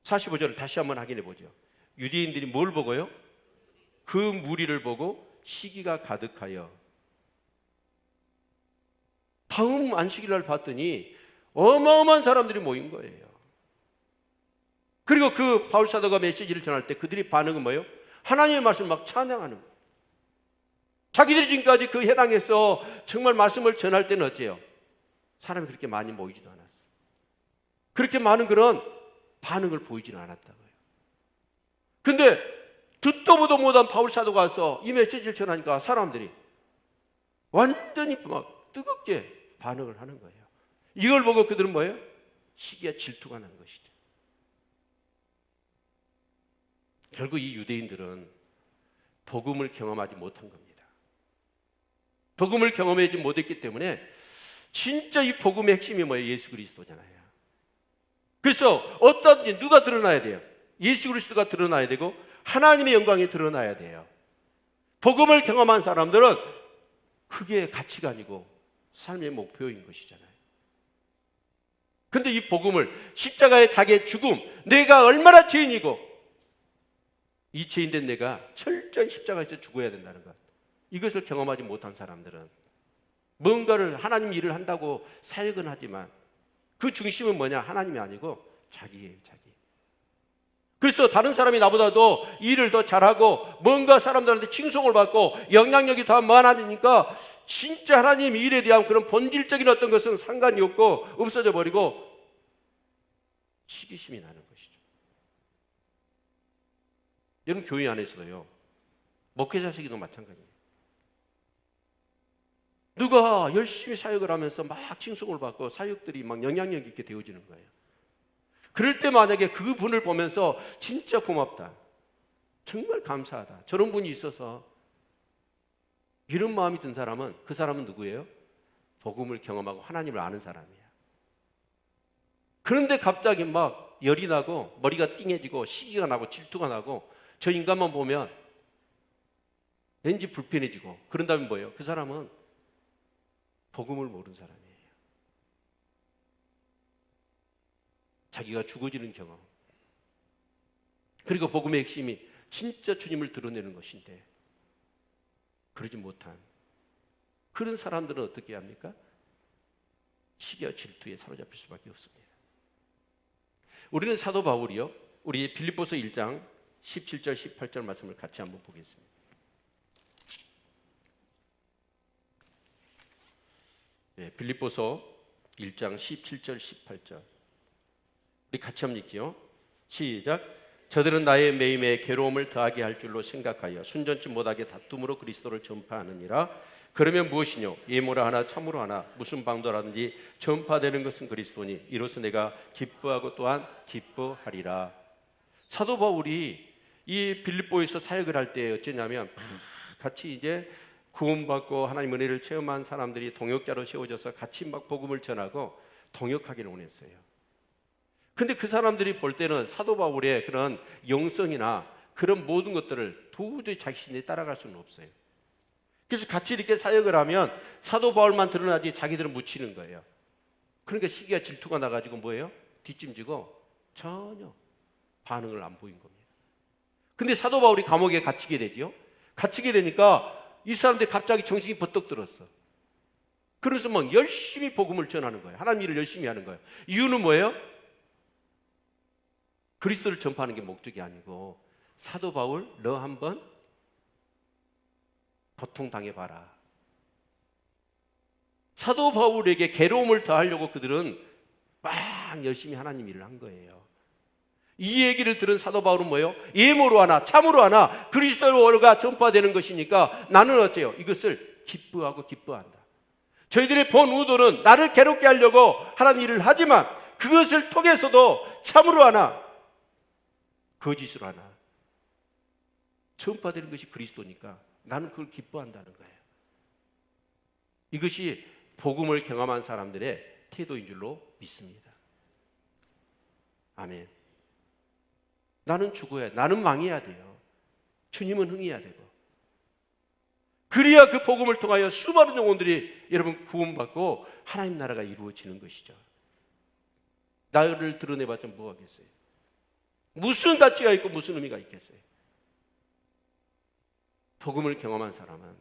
45절을 다시 한번 확인해 보죠. 유대인들이 뭘 보고요? 그 무리를 보고 시기가 가득하여. 다음 안식일 날 봤더니 어마어마한 사람들이 모인 거예요. 그리고 그 바울 사도가 메시지를 전할 때 그들이 반응은 뭐예요? 하나님의 말씀을 막 찬양하는 거예요. 자기들이 지금까지 그 해당에서 정말 말씀을 전할 때는 어째요? 사람이 그렇게 많이 모이지도 않았어요. 그렇게 많은 그런 반응을 보이지는 않았다고요. 근데 듣도 보도 못한 바울 사도가 와서 이 메시지를 전하니까 사람들이 완전히 막 뜨겁게 반응을 하는 거예요. 이걸 보고 그들은 뭐예요? 시기와 질투가 난 것이죠. 결국 이 유대인들은 복음을 경험하지 못한 겁니다. 복음을 경험하지 못했기 때문에 진짜 이 복음의 핵심이 뭐예요? 예수 그리스도잖아요. 그래서 어떤 누가 드러나야 돼요? 예수 그리스도가 드러나야 되고 하나님의 영광이 드러나야 돼요. 복음을 경험한 사람들은 그게 가치관이고 삶의 목표인 것이잖아요. 근데 이 복음을 십자가의 자기의 죽음, 내가 얼마나 죄인이고 이 죄인된 내가 철저히 십자가에서 죽어야 된다는 것, 이것을 경험하지 못한 사람들은 뭔가를 하나님 일을 한다고 사역은 하지만 그 중심은 뭐냐? 하나님이 아니고 자기예요, 자기. 그래서 다른 사람이 나보다도 일을 더 잘하고 뭔가 사람들한테 칭송을 받고 영향력이 더 많아지니까 진짜 하나님 일에 대한 그런 본질적인 어떤 것은 상관이 없고 없어져 버리고 시기심이 나는 것이죠. 여러분, 교회 안에서도요, 목회자 시기도 마찬가지예요. 누가 열심히 사역을 하면서 막 칭송을 받고 사역들이 막 영향력 있게 되어지는 거예요. 그럴 때 만약에 그 분을 보면서 진짜 고맙다, 정말 감사하다, 저런 분이 있어서, 이런 마음이 든 사람은, 그 사람은 누구예요? 복음을 경험하고 하나님을 아는 사람이에요. 그런데 갑자기 막 열이 나고 머리가 띵해지고 시기가 나고 질투가 나고 저 인간만 보면 왠지 불편해지고 그런다면 뭐예요? 그 사람은 복음을 모르는 사람이에요. 자기가 죽어지는 경험, 그리고 복음의 핵심이 진짜 주님을 드러내는 것인데 그러지 못한 그런 사람들은 어떻게 합니까? 시기와 질투에 사로잡힐 수밖에 없습니다. 우리는 사도 바울이요, 우리 빌립보서 1장 17절 18절 말씀을 같이 한번 보겠습니다. 네, 빌립보서 1장 17절 18절 우리 같이 한번 읽지요. 시작. 저들은 나의 매임에 괴로움을 더하게 할 줄로 생각하여 순전치 못하게 다툼으로 그리스도를 전파하느니라. 그러면 무엇이뇨? 예모라 하나 참으로 하나 무슨 방도라든지 전파되는 것은 그리스도니 이로써 내가 기뻐하고 또한 기뻐하리라. 사도 바울이 이 빌립보에서 사역을 할 때 어쩌냐면 같이 이제 구원받고 하나님 은혜를 체험한 사람들이 동역자로 세워져서 같이 막 복음을 전하고 동역하기를 원했어요. 근데 그 사람들이 볼 때는 사도 바울의 그런 영성이나 그런 모든 것들을 도저히 자기 신에 따라갈 수는 없어요. 그래서 같이 이렇게 사역을 하면 사도 바울만 드러나지 자기들은 묻히는 거예요. 그러니까 시기가 질투가 나가지고 뭐예요? 뒷짐지고 전혀 반응을 안 보인 겁니다. 근데 사도 바울이 감옥에 갇히게 되죠. 갇히게 되니까 이 사람들이 갑자기 정신이 버떡 들었어. 그래서 막 열심히 복음을 전하는 거예요. 하나님 일을 열심히 하는 거예요. 이유는 뭐예요? 그리스도를 전파하는 게 목적이 아니고 사도 바울 너 한번 고통당해봐라. 사도 바울에게 괴로움을 더하려고 그들은 막 열심히 하나님 일을 한 거예요. 이 얘기를 들은 사도 바울은 뭐예요? 예모로 하나 참으로 하나 그리스도가 전파되는 것이니까 나는 어때요? 이것을 기뻐하고 기뻐한다. 저희들의 본 의도는 나를 괴롭게 하려고 하나님 일을 하지만 그것을 통해서도 참으로 하나 거짓으로 하나 전파되는 것이 그리스도니까 나는 그걸 기뻐한다는 거예요. 이것이 복음을 경험한 사람들의 태도인 줄로 믿습니다. 아멘. 나는 죽어야, 나는 망해야 돼요. 주님은 흥해야 되고. 그래야 그 복음을 통하여 수많은 영혼들이 여러분 구원받고 하나님 나라가 이루어지는 것이죠. 나를 드러내봤자 뭐 하겠어요? 무슨 가치가 있고 무슨 의미가 있겠어요? 복음을 경험한 사람은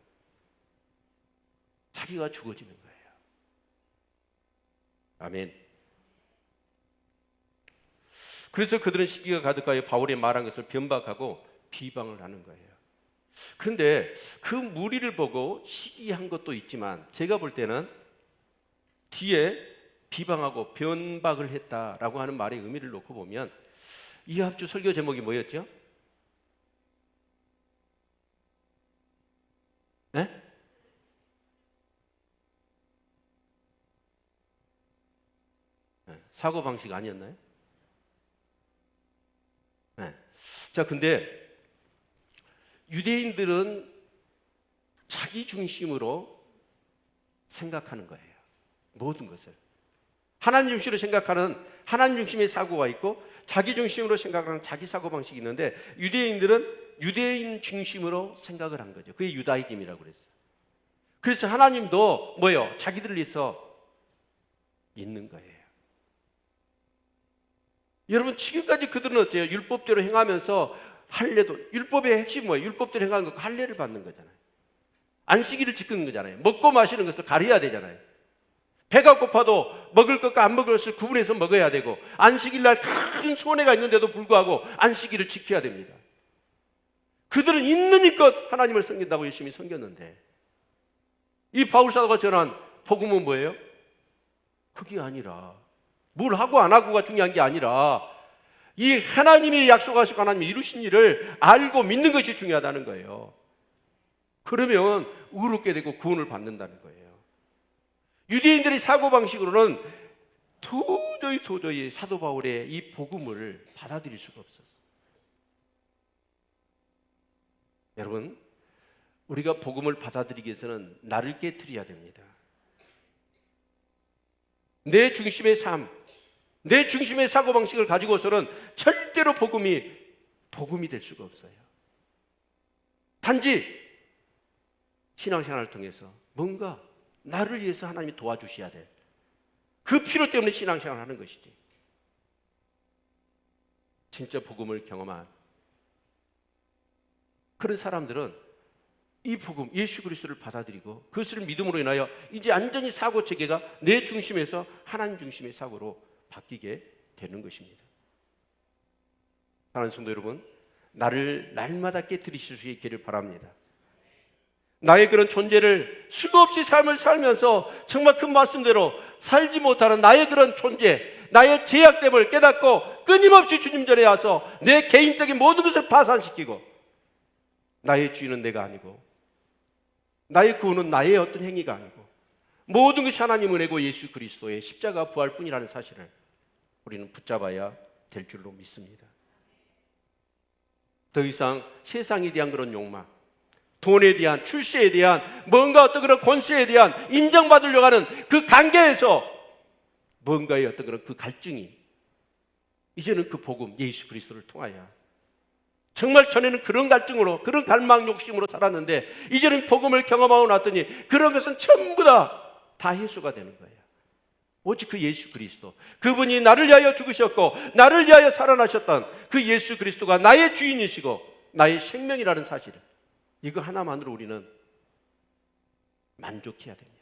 자기가 죽어지는 거예요. 아멘. 그래서 그들은 시기가 가득하여 바울이 말한 것을 변박하고 비방을 하는 거예요. 그런데 그 무리를 보고 시기한 것도 있지만 제가 볼 때는 뒤에 비방하고 변박을 했다라고 하는 말의 의미를 놓고 보면 이 합주 설교 제목이 뭐였죠? 네? 사고방식 아니었나요? 네. 자, 근데 유대인들은 자기 중심으로 생각하는 거예요. 모든 것을. 하나님 중심으로 생각하는 하나님 중심의 사고가 있고 자기 중심으로 생각하는 자기 사고방식이 있는데 유대인들은 유대인 중심으로 생각을 한 거죠. 그게 유다이즘이라고 그랬어요. 그래서 하나님도 뭐예요? 자기들을 위해서 있는 거예요. 여러분 지금까지 그들은 어때요? 율법대로 행하면서 할례도 율법의 핵심 뭐예요? 율법대로 행하는 거 할례를 받는 거잖아요. 안식일을 지키는 거잖아요. 먹고 마시는 것을 가려야 되잖아요. 배가 고파도 먹을 것과 안 먹을 것을 구분해서 먹어야 되고 안식일 날 큰 손해가 있는데도 불구하고 안식일을 지켜야 됩니다. 그들은 있는 힘껏 하나님을 섬긴다고 열심히 섬겼는데 이 바울 사도가 전한 복음은 뭐예요? 그게 아니라 뭘 하고 안 하고가 중요한 게 아니라 이 하나님이 약속하시고 하나님이 이루신 일을 알고 믿는 것이 중요하다는 거예요. 그러면 의롭게 되고 구원을 받는다는 거예요. 유대인들의 사고방식으로는 도저히 사도 바울의 이 복음을 받아들일 수가 없었어요. 여러분, 우리가 복음을 받아들이기 위해서는 나를 깨트려야 됩니다. 내 중심의 삶, 내 중심의 사고방식을 가지고서는 절대로 복음이 될 수가 없어요. 단지 신앙생활을 통해서 뭔가 나를 위해서 하나님이 도와주셔야 돼. 그 필요 때문에 신앙생활을 하는 것이지. 진짜 복음을 경험한 그런 사람들은 이 복음, 예수 그리스도를 받아들이고 그것을 믿음으로 인하여 이제 완전히 사고체계가 내 중심에서 하나님 중심의 사고로 바뀌게 되는 것입니다. 사랑하는 성도 여러분, 나를 날마다 깨트리실 수 있기를 바랍니다. 나의 그런 존재를 수없이 삶을 살면서 정말 그 말씀대로 살지 못하는 나의 그런 존재, 나의 제약됨을 깨닫고 끊임없이 주님 전에 와서 내 개인적인 모든 것을 파산시키고 나의 주인은 내가 아니고 나의 구원은 나의 어떤 행위가 아니고 모든 것이 하나님 은혜고 예수 그리스도의 십자가 부활뿐이라는 사실을 우리는 붙잡아야 될 줄로 믿습니다. 더 이상 세상에 대한 그런 욕망, 돈에 대한, 출세에 대한, 뭔가 어떤 그런 권세에 대한 인정받으려고 하는 그 관계에서 뭔가의 어떤 그런 그 갈증이 이제는 그 복음, 예수 그리스도를 통하여 정말 전에는 그런 갈증으로, 그런 갈망 욕심으로 살았는데 이제는 복음을 경험하고 났더니 그런 것은 전부 다 해소가 되는 거예요. 오직 그 예수 그리스도, 그분이 나를 위하여 죽으셨고 나를 위하여 살아나셨던 그 예수 그리스도가 나의 주인이시고 나의 생명이라는 사실을, 이거 하나만으로 우리는 만족해야 됩니다.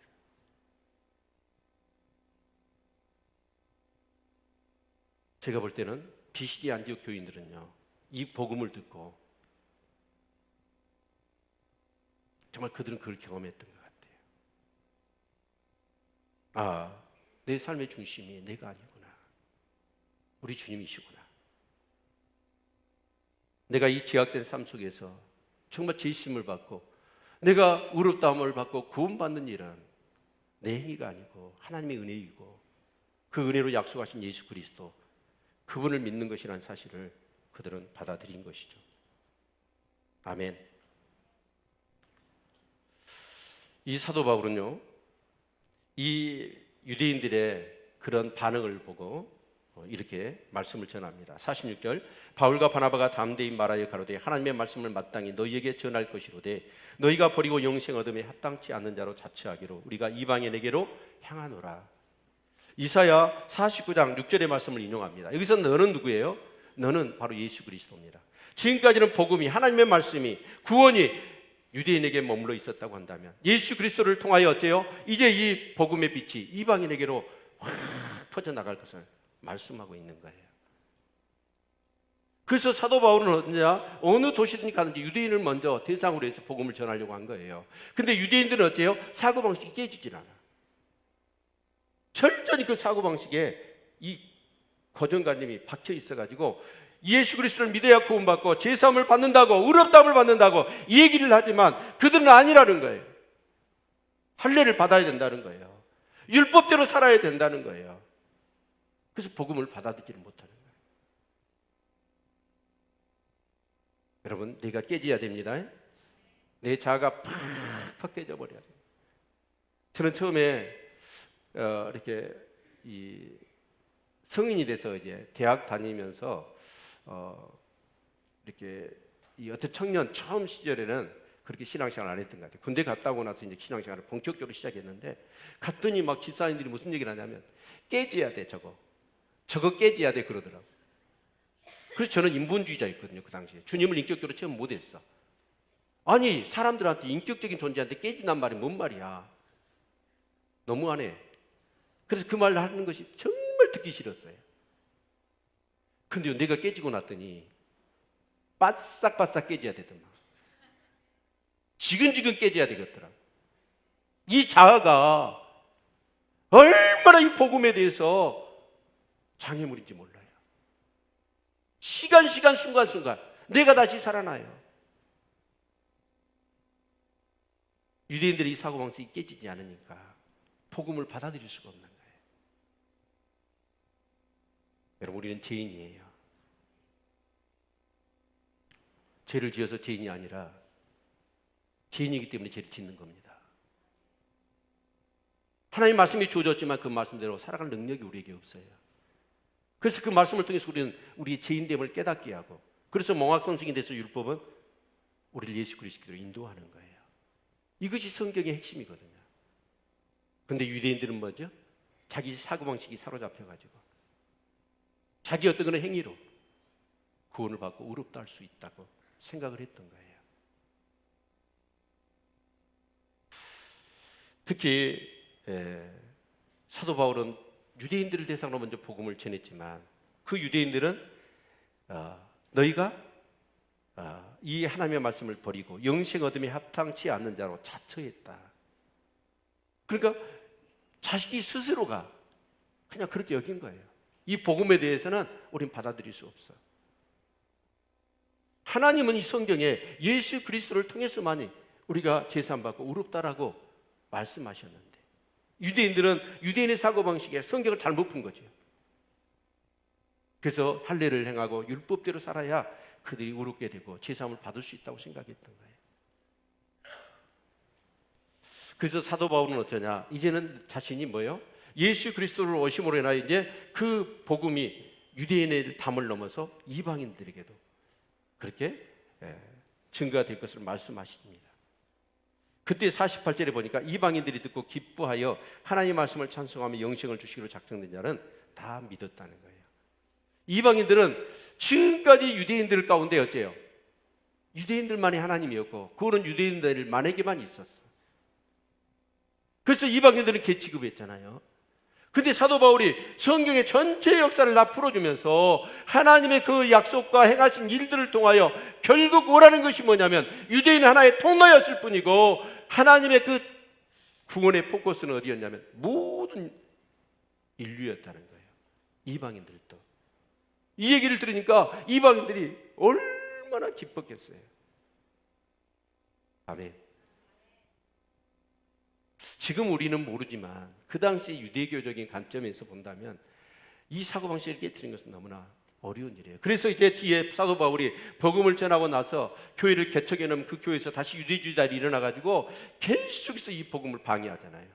제가 볼 때는 비시디 안디옥 교인들은요, 이 복음을 듣고 정말 그들은 그걸 경험했던 것 같아요. 내 삶의 중심이 내가 아니구나. 우리 주님이시구나. 내가 이 제약된 삶 속에서 정말 죄심을 받고 내가 의롭다함을 받고 구원받는 일은 내 행위가 아니고 하나님의 은혜이고 그 은혜로 약속하신 예수 그리스도 그분을 믿는 것이라는 사실을 그들은 받아들인 것이죠. 아멘. 이 사도 바울은요, 이 유대인들의 그런 반응을 보고 이렇게 말씀을 전합니다. 46절, 바울과 바나바가 담대히 말하여 가로되 하나님의 말씀을 마땅히 너희에게 전할 것이로되 너희가 버리고 영생 얻음에 합당치 않는 자로 자처하기로 우리가 이방인에게로 향하노라. 이사야 49장 6절의 말씀을 인용합니다. 여기서 너는 누구예요? 너는 바로 예수 그리스도입니다. 지금까지는 복음이, 하나님의 말씀이, 구원이 유대인에게 머물러 있었다고 한다면 예수 그리스도를 통하여 어째요? 이제 이 복음의 빛이 이방인에게로 확 퍼져나갈 것을 말씀하고 있는 거예요. 그래서 사도 바울은 어느 도시든지 가든지 유대인을 먼저 대상으로 해서 복음을 전하려고 한 거예요. 근데 유대인들은 어째요? 사고방식이 깨지질 않아. 철저히 그 사고방식에 이 고정관념이 박혀 있어가지고 예수 그리스도를 믿어야 구원받고 제사함을 받는다고, 의롭다함을 받는다고 이 얘기를 하지만 그들은 아니라는 거예요. 할례를 받아야 된다는 거예요. 율법대로 살아야 된다는 거예요. 그래서 복음을 받아들이지 못하는 거예요. 여러분, 내가 깨져야 됩니다. 내 자아가 팍팍 깨져버려야 돼요. 저는 처음에 이렇게 이 성인이 돼서 이제 대학 다니면서 이렇게 이 어떤 청년 처음 시절에는 그렇게 신앙생활 안 했던 것 같아요. 군대 갔다 오고 나서 이제 신앙생활을 본격적으로 시작했는데 갔더니 막 집사님들이 무슨 얘기를 하냐면 깨져야 돼, 저거 깨져야 돼 그러더라고. 그래서 저는 인본주의자였거든요. 그 당시에 주님을 인격적으로 체험 못했어. 아니 사람들한테 인격적인 존재한테 깨진단 말이 뭔 말이야. 너무하네. 그래서 그 말을 하는 것이 정말 듣기 싫었어요. 근데 내가 깨지고 났더니 바싹바싹 깨져야 되더만. 지근지근 깨져야 되겠더라. 이 자아가 얼마나 이 복음에 대해서 장애물인지 몰라요. 시간 순간순간 내가 다시 살아나요. 유대인들의 이 사고방식이 깨지지 않으니까 복음을 받아들일 수가 없는 거예요. 여러분, 우리는 죄인이에요. 죄를 지어서 죄인이 아니라 죄인이기 때문에 죄를 짓는 겁니다. 하나님 말씀이 주어졌지만 그 말씀대로 살아갈 능력이 우리에게 없어요. 그래서 그 말씀을 통해서 우리는 우리의 죄인됨을 깨닫게 하고, 그래서 몽학성승이 돼서 율법은 우리를 예수 그리스도로 인도하는 거예요. 이것이 성경의 핵심이거든요. 근데 유대인들은 뭐죠? 자기 사고방식이 사로잡혀가지고 자기 어떤 그런 행위로 구원을 받고 의롭다 할 수 있다고 생각을 했던 거예요. 특히 사도 바울은 유대인들을 대상으로 먼저 복음을 전했지만 그 유대인들은 너희가 이 하나님의 말씀을 버리고 영생 얻음에 합당치 않는 자로 자처했다. 그러니까 자식이 스스로가 그냥 그렇게 여긴 거예요. 이 복음에 대해서는 우린 받아들일 수 없어. 하나님은 이 성경에 예수 그리스도를 통해서만이 우리가 제사함받고 의롭다라고 말씀하셨는데 유대인들은 유대인의 사고방식에 성경을 잘못 푼 거죠. 그래서 할례를 행하고 율법대로 살아야 그들이 의롭게 되고 제사함을 받을 수 있다고 생각했던 거예요. 그래서 사도 바울은 어쩌냐? 이제는 자신이 뭐예요? 예수 그리스도를 오심으로 인하여 이제 그 복음이 유대인의 담을 넘어서 이방인들에게도 그렇게 증거가 될 것을 말씀하십니다. 그때 48절에 보니까 이방인들이 듣고 기뻐하여 하나님의 말씀을 찬송하며 영생을 주시기로 작정된 자는 다 믿었다는 거예요. 이방인들은 지금까지 유대인들 가운데 어째요? 유대인들만이 하나님이었고 그거는 유대인들만에게만 있었어. 그래서 이방인들은 개 취급했잖아요. 근데 사도 바울이 성경의 전체 역사를 다 풀어주면서 하나님의 그 약속과 행하신 일들을 통하여 결국 오라는 것이 뭐냐면 유대인 하나의 통로였을 뿐이고 하나님의 그 구원의 포커스는 어디였냐면 모든 인류였다는 거예요. 이방인들도. 이 얘기를 들으니까 이방인들이 얼마나 기뻤겠어요. 아멘. 지금 우리는 모르지만 그 당시 유대교적인 관점에서 본다면 이 사고방식을 깨뜨리는 것은 너무나 어려운 일이에요. 그래서 이제 뒤에 사도 바울이 복음을 전하고 나서 교회를 개척해 놓은 그 교회에서 다시 유대주의자들이 일어나가지고 계속해서 이 복음을 방해하잖아요.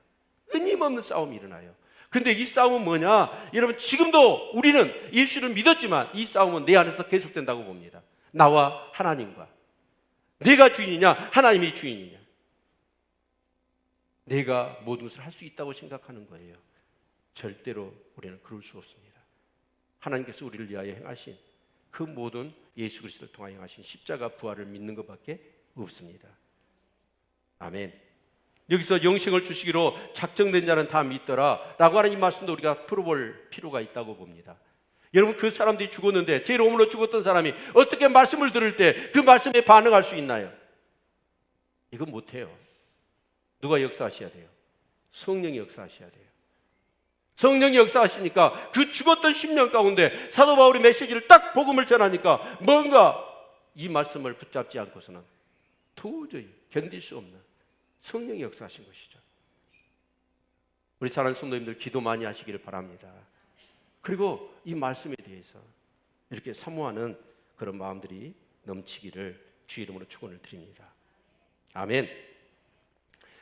끊임없는 싸움이 일어나요. 근데 이 싸움은 뭐냐? 여러분 지금도 우리는 예수를 믿었지만 이 싸움은 내 안에서 계속된다고 봅니다. 나와 하나님과. 내가 주인이냐 하나님이 주인이냐. 내가 모든 것을 할 수 있다고 생각하는 거예요. 절대로 우리는 그럴 수 없습니다. 하나님께서 우리를 위하여 행하신 그 모든 예수 그리스도를 통하여 행하신 십자가 부활을 믿는 것밖에 없습니다. 아멘. 여기서 영생을 주시기로 작정된 자는 다 믿더라 라고 하는 이 말씀도 우리가 풀어볼 필요가 있다고 봅니다. 여러분 그 사람들이 죽었는데 제일 오물로 죽었던 사람이 어떻게 말씀을 들을 때 그 말씀에 반응할 수 있나요? 이건 못해요. 누가 역사하셔야 돼요? 성령이 역사하셔야 돼요. 성령이 역사하시니까 그 죽었던 10년 가운데 사도 바울이 메시지를 딱 복음을 전하니까 뭔가 이 말씀을 붙잡지 않고서는 도저히 견딜 수 없는 성령이 역사하신 것이죠. 우리 사랑하는 성도님들 기도 많이 하시기를 바랍니다. 그리고 이 말씀에 대해서 이렇게 사모하는 그런 마음들이 넘치기를 주의 이름으로 축원을 드립니다. 아멘.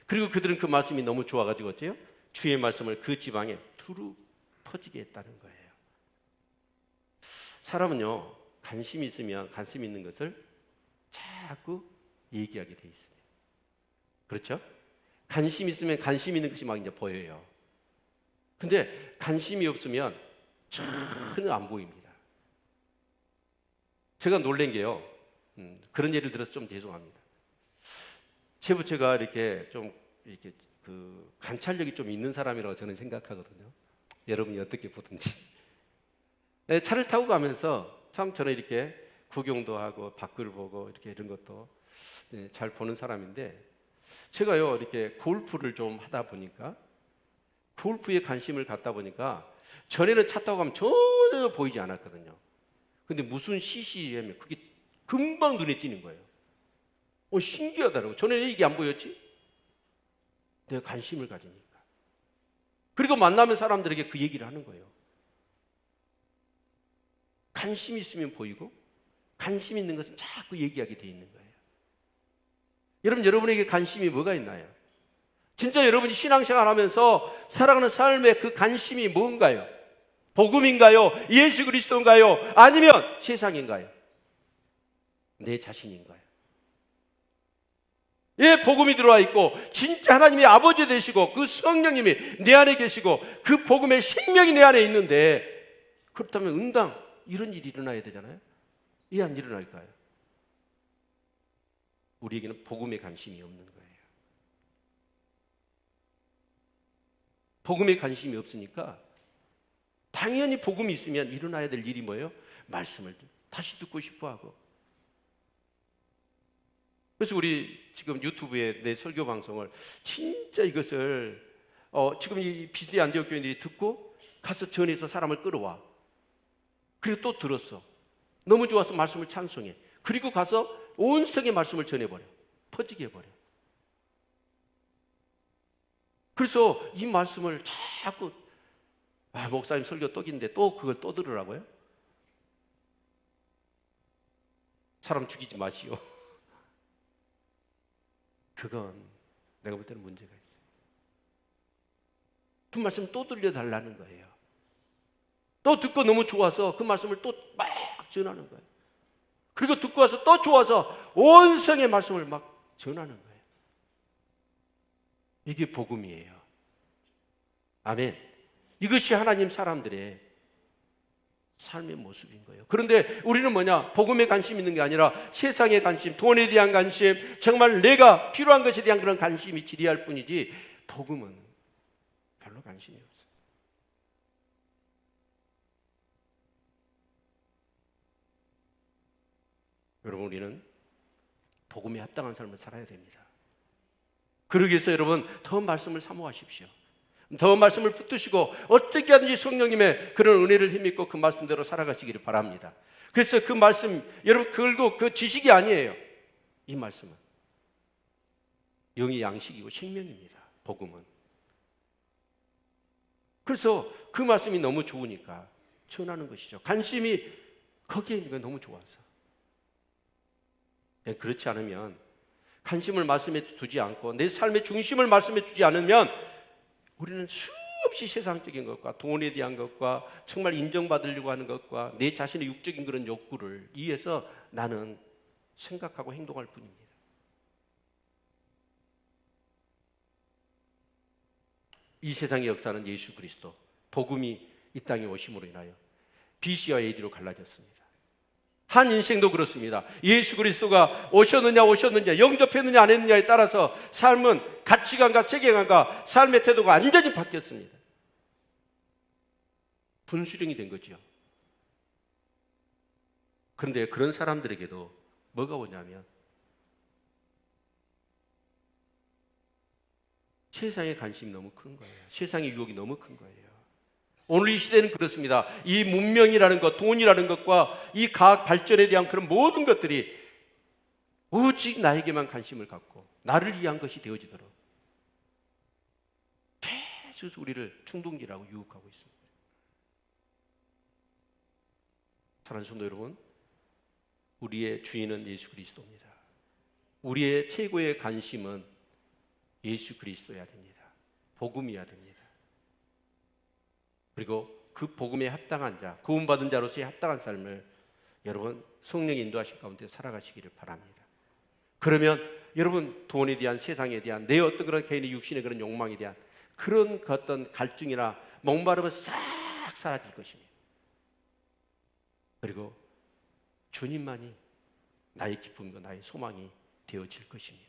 그리고 그들은 그 말씀이 너무 좋아가지고 어째요? 주의 말씀을 그 지방에 두루 퍼지게 했다는 거예요. 사람은요 관심이 있으면 관심 있는 것을 자꾸 얘기하게 돼 있습니다. 그렇죠? 관심이 있으면 관심 있는 것이 막 이제 보여요. 근데 관심이 없으면 전혀 안 보입니다. 제가 놀란 게요. 그런 예를 들어서 좀 죄송합니다. 제 부처가 이렇게 좀 이렇게 그 관찰력이 좀 있는 사람이라고 저는 생각하거든요. 여러분이 어떻게 보든지. 네, 차를 타고 가면서 참 저는 이렇게 구경도 하고 밖을 보고 이렇게 이런 것도 잘 보는 사람인데 제가요 이렇게 골프를 좀 하다 보니까 골프에 관심을 갖다 보니까 전에는 차 타고 가면 전혀 보이지 않았거든요. 근데 무슨 CC하면 그게 금방 눈에 띄는 거예요. 신기하더라고요. 전에는 이게 안 보였지? 내가 관심을 가지니까. 그리고 만나면 사람들에게 그 얘기를 하는 거예요. 관심이 있으면 보이고 관심 있는 것은 자꾸 얘기하게 돼 있는 거예요. 여러분, 여러분에게 관심이 뭐가 있나요? 진짜 여러분이 신앙생활 하면서 살아가는 삶의 그 관심이 뭔가요? 복음인가요? 예수 그리스도인가요? 아니면 세상인가요? 내 자신인가요? 예, 복음이 들어와 있고 진짜 하나님이 아버지 되시고 그 성령님이 내 안에 계시고 그 복음의 생명이 내 안에 있는데 그렇다면 응당 이런 일이 일어나야 되잖아요. 왜 안 일어날까요? 우리에게는 복음에 관심이 없는 거예요. 복음에 관심이 없으니까 당연히 복음이 있으면 일어나야 될 일이 뭐예요? 말씀을 다시 듣고 싶어하고. 그래서 우리 지금 유튜브에 내 설교 방송을 진짜 이것을 지금 이 비스디 안디옥 교인들이 듣고 가서 전해서 사람을 끌어와. 그리고 또 들었어. 너무 좋아서 말씀을 찬송해. 그리고 가서 온 성의 말씀을 전해버려. 퍼지게 해버려. 그래서 이 말씀을 자꾸 목사님 설교 또 긴데 또 그걸 또 들으라고요? 사람 죽이지 마시오. 그건 내가 볼 때는 문제가 있어요. 그 말씀을 또 들려달라는 거예요. 또 듣고 너무 좋아서 그 말씀을 또 막 전하는 거예요. 그리고 듣고 와서 또 좋아서 온 성의 말씀을 막 전하는 거예요. 이게 복음이에요. 아멘. 이것이 하나님 사람들의 삶의 모습인 거예요. 그런데 우리는 뭐냐? 복음에 관심 있는 게 아니라 세상에 관심, 돈에 대한 관심, 정말 내가 필요한 것에 대한 그런 관심이 지리할 뿐이지 복음은 별로 관심이 없어요. 여러분, 우리는 복음에 합당한 삶을 살아야 됩니다. 그러기 위해서 여러분 더 말씀을 사모하십시오. 더 말씀을 붙드시고 어떻게 하든지 성령님의 그런 은혜를 힘입고 그 말씀대로 살아가시기를 바랍니다. 그래서 그 말씀, 여러분 그걸고 그 지식이 아니에요. 이 말씀은 영의 양식이고 생명입니다. 복음은. 그래서 그 말씀이 너무 좋으니까 전하는 것이죠. 관심이 거기에 있는 게 너무 좋아서. 그렇지 않으면, 관심을 말씀에 두지 않고 내 삶의 중심을 말씀에 두지 않으면 우리는 수없이 세상적인 것과 돈에 대한 것과 정말 인정받으려고 하는 것과 내 자신의 육적인 그런 욕구를 위해서 나는 생각하고 행동할 뿐입니다. 이 세상의 역사는 예수 그리스도, 복음이 이 땅에 오심으로 인하여 BC와 AD로 갈라졌습니다. 한 인생도 그렇습니다. 예수 그리스도가 오셨느냐 영접했느냐 안 했느냐에 따라서 삶은 가치관과 세계관과 삶의 태도가 완전히 바뀌었습니다. 분수령이 된 거죠. 그런데 그런 사람들에게도 뭐가 오냐면 세상의 관심이 너무 큰 거예요. 세상의 유혹이 너무 큰 거예요. 오늘 이 시대는 그렇습니다. 이 문명이라는 것, 돈이라는 것과 이 과학 발전에 대한 그런 모든 것들이 오직 나에게만 관심을 갖고 나를 위한 것이 되어지도록 계속 우리를 충동질하고 유혹하고 있습니다. 사랑하는 성도 여러분, 우리의 주인은 예수 그리스도입니다. 우리의 최고의 관심은 예수 그리스도여야 됩니다. 복음이어야 됩니다. 그리고 그 복음에 합당한 자, 구원받은 자로서의 합당한 삶을 여러분 성령이 인도하신 가운데 살아가시기를 바랍니다. 그러면 여러분 돈에 대한, 세상에 대한, 내 어떤 그런 개인의 육신의 그런 욕망에 대한 그런 어떤 갈증이나 목마름은 싹 사라질 것입니다. 그리고 주님만이 나의 기쁨과 나의 소망이 되어질 것입니다.